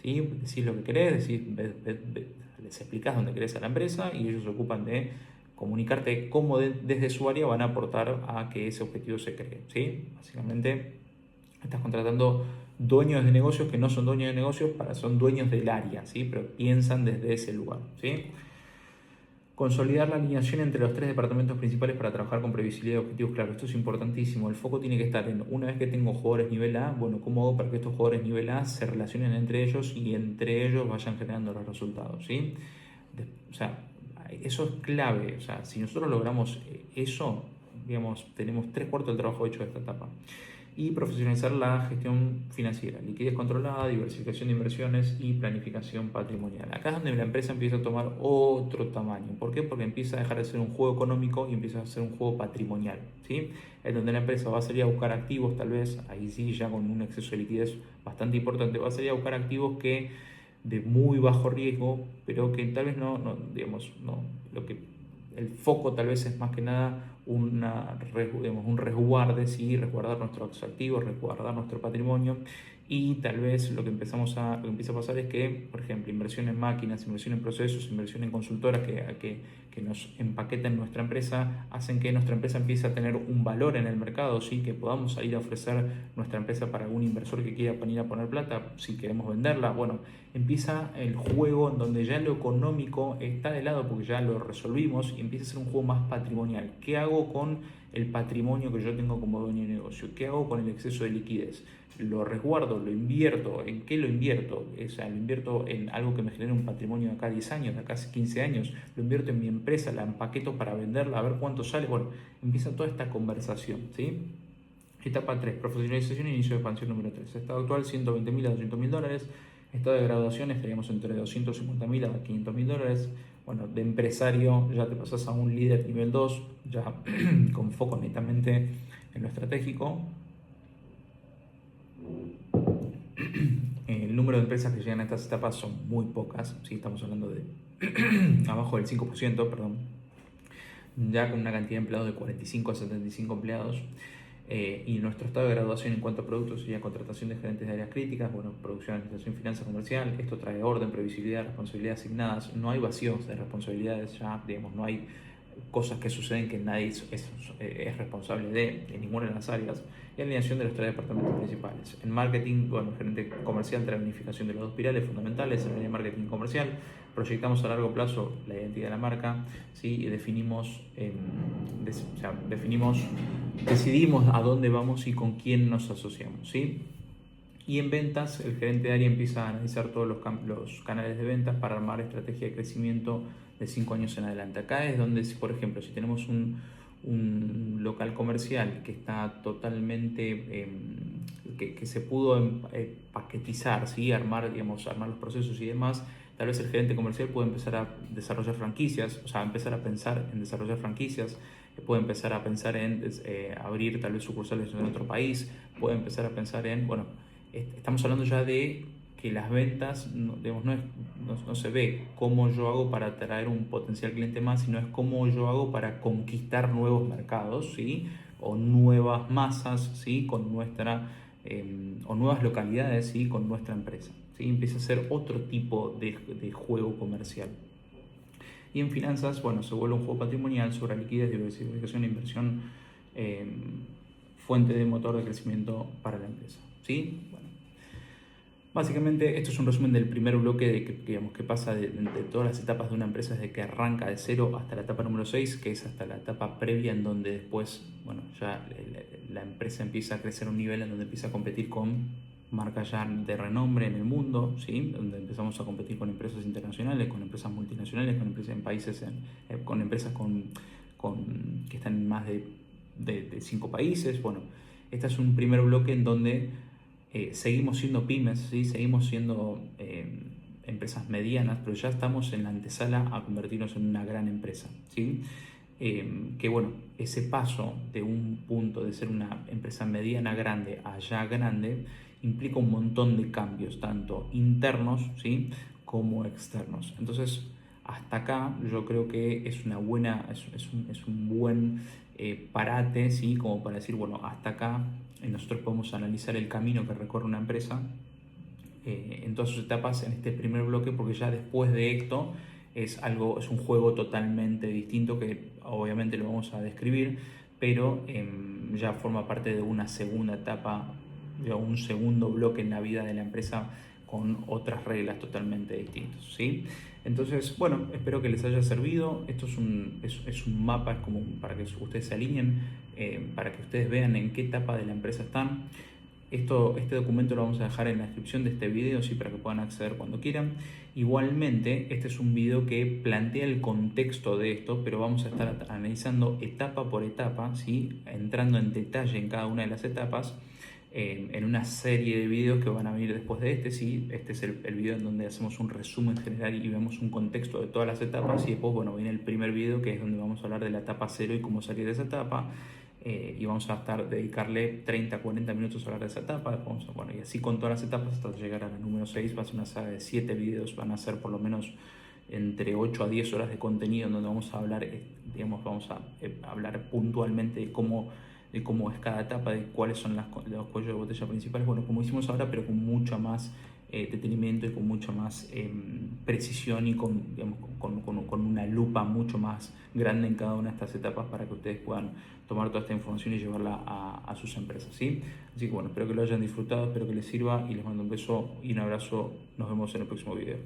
¿sí? Decís lo que querés, les explicás dónde querés a la empresa y ellos se ocupan de comunicarte cómo desde su área van a aportar a que ese objetivo se cree, ¿sí? Básicamente estás contratando dueños de negocios que no son dueños de negocios, son dueños del área, ¿sí? Pero piensan desde ese lugar, ¿sí? Consolidar la alineación entre los tres departamentos principales para trabajar con previsibilidad de objetivos claros. Esto es importantísimo. El foco tiene que estar en, una vez que tengo jugadores nivel A, bueno, ¿cómo hago para que estos jugadores nivel A se relacionen entre ellos y entre ellos vayan generando los resultados, ¿sí? O sea, eso es clave. O sea, si nosotros logramos eso, digamos, tenemos 3/4 del trabajo hecho de esta etapa. Y profesionalizar la gestión financiera, liquidez controlada, diversificación de inversiones y planificación patrimonial. Acá es donde la empresa empieza a tomar otro tamaño. ¿Por qué? Porque empieza a dejar de ser un juego económico y empieza a ser un juego patrimonial, ¿sí? Es donde la empresa va a salir a buscar activos, tal vez, ahí sí, ya con un exceso de liquidez bastante importante, va a salir a buscar activos que de muy bajo riesgo, pero que tal vez digamos, el foco tal vez es más que nada un resguarde, ¿sí? Resguardar nuestros activos, resguardar nuestro patrimonio y tal vez lo que empieza a pasar es que, por ejemplo, inversión en máquinas, inversión en procesos, inversión en consultoras que nos empaqueten nuestra empresa, hacen que nuestra empresa empiece a tener un valor en el mercado, ¿sí? Que podamos salir a ofrecer nuestra empresa para algún inversor que quiera venir a poner plata, si queremos venderla. Bueno, empieza el juego en donde ya lo económico está de lado porque ya lo resolvimos y empieza a ser un juego más patrimonial. ¿Qué hago con el patrimonio que yo tengo como dueño de negocio? ¿Qué hago con el exceso de liquidez? ¿Lo resguardo? ¿Lo invierto? ¿En qué lo invierto? O sea, ¿lo invierto en algo que me genere un patrimonio de acá a 10 años, de acá a 15 años? ¿Lo invierto en mi empresa? ¿La empaqueto para venderla? A ver cuánto sale. Bueno, empieza toda esta conversación, ¿sí? Etapa 3, profesionalización e inicio de expansión número 3. Estado actual, 120.000 a 200.000 dólares. Estado de graduación, estaríamos entre 250.000 a 500.000 dólares. Bueno, de empresario ya te pasas a un líder nivel 2, ya con foco netamente en lo estratégico. El número de empresas que llegan a estas etapas son muy pocas, ¿sí? Estamos hablando de abajo del 5%, perdón, ya con una cantidad de empleados de 45 a 75 empleados. Y nuestro estado de graduación en cuanto a productos sería contratación de gerentes de áreas críticas, bueno, producción, administración, finanzas, comercial. Esto trae orden, previsibilidad, responsabilidades asignadas. No hay vacíos de responsabilidades ya, digamos, no hay cosas que suceden que nadie es responsable de ninguna de las áreas, y alineación de los tres departamentos principales. En marketing, bueno, el gerente comercial trae la unificación de los dos pilares fundamentales en el área de marketing comercial. Proyectamos a largo plazo la identidad de la marca, ¿sí? Y decidimos a dónde vamos y con quién nos asociamos, ¿sí? Y en ventas, el gerente de área empieza a analizar todos los canales de ventas para armar estrategia de crecimiento de 5 años en adelante. Acá es donde, por ejemplo, si tenemos un local comercial que está totalmente, que se pudo paquetizar, ¿sí? Armar los procesos y demás, tal vez el gerente comercial puede empezar a desarrollar franquicias, o sea, empezar a pensar en desarrollar franquicias, puede empezar a pensar en abrir tal vez sucursales en otro país, puede empezar a pensar en, bueno, estamos hablando ya de que las ventas no, digamos, no se ve cómo yo hago para atraer un potencial cliente más, sino es cómo yo hago para conquistar nuevos mercados, ¿sí? O nuevas masas, ¿sí? O nuevas localidades, ¿sí? Con nuestra empresa, ¿sí? Empieza a ser otro tipo de juego comercial. Y en finanzas, bueno, se vuelve un juego patrimonial sobre liquidez, diversificación e inversión, eh, fuente de motor de crecimiento para la empresa, ¿sí? Bueno, básicamente, esto es un resumen del primer bloque de que, digamos, que pasa de todas las etapas de una empresa, desde que arranca de cero hasta la etapa número 6, que es hasta la etapa previa, en donde después, bueno, ya la empresa empieza a crecer a un nivel en donde empieza a competir con marcas ya de renombre en el mundo, ¿sí? Donde empezamos a competir con empresas internacionales, con empresas multinacionales, con empresas en países, con empresas que están en más de 5 países. Bueno, este es un primer bloque en donde seguimos siendo pymes, ¿sí? Seguimos siendo empresas medianas, pero ya estamos en la antesala a convertirnos en una gran empresa, ¿sí? Que bueno, ese paso de un punto de ser una empresa mediana grande a ya grande implica un montón de cambios, tanto internos, ¿sí? Como externos. Entonces, hasta acá yo creo que es una buena, es un buen parate, ¿sí? Como para decir, bueno, hasta acá nosotros podemos analizar el camino que recorre una empresa en todas sus etapas en este primer bloque, porque ya después de esto es un juego totalmente distinto que obviamente lo vamos a describir, pero ya forma parte de una segunda etapa, de un segundo bloque en la vida de la empresa con otras reglas totalmente distintas, ¿sí? Entonces, bueno, espero que les haya servido. Esto es un mapa, es como para que ustedes se alineen, para que ustedes vean en qué etapa de la empresa están. Este documento lo vamos a dejar en la descripción de este video, ¿sí? Para que puedan acceder cuando quieran. Igualmente, este es un video que plantea el contexto de esto, pero vamos a estar analizando etapa por etapa, ¿sí? Entrando en detalle en cada una de las etapas, en una serie de videos que van a venir después de este, ¿sí? Este es el video en donde hacemos un resumen general y vemos un contexto de todas las etapas, y después, bueno, viene el primer video, que es donde vamos a hablar de la etapa 0 y cómo salir de esa etapa. Y vamos a dedicarle 30-40 minutos a hablar de esa etapa. Y así con todas las etapas hasta llegar a la número 6. Va a ser una saga de 7 videos, van a ser por lo menos entre 8 a 10 horas de contenido, en donde vamos a hablar, hablar puntualmente de cómo es cada etapa, de cuáles son los cuellos de botella principales, bueno, como hicimos ahora, pero con mucho más detenimiento y con mucha más precisión, y digamos, con una lupa mucho más grande en cada una de estas etapas, para que ustedes puedan tomar toda esta información y llevarla a sus empresas, ¿sí? Así que bueno, espero que lo hayan disfrutado, espero que les sirva, y les mando un beso y un abrazo. Nos vemos en el próximo video.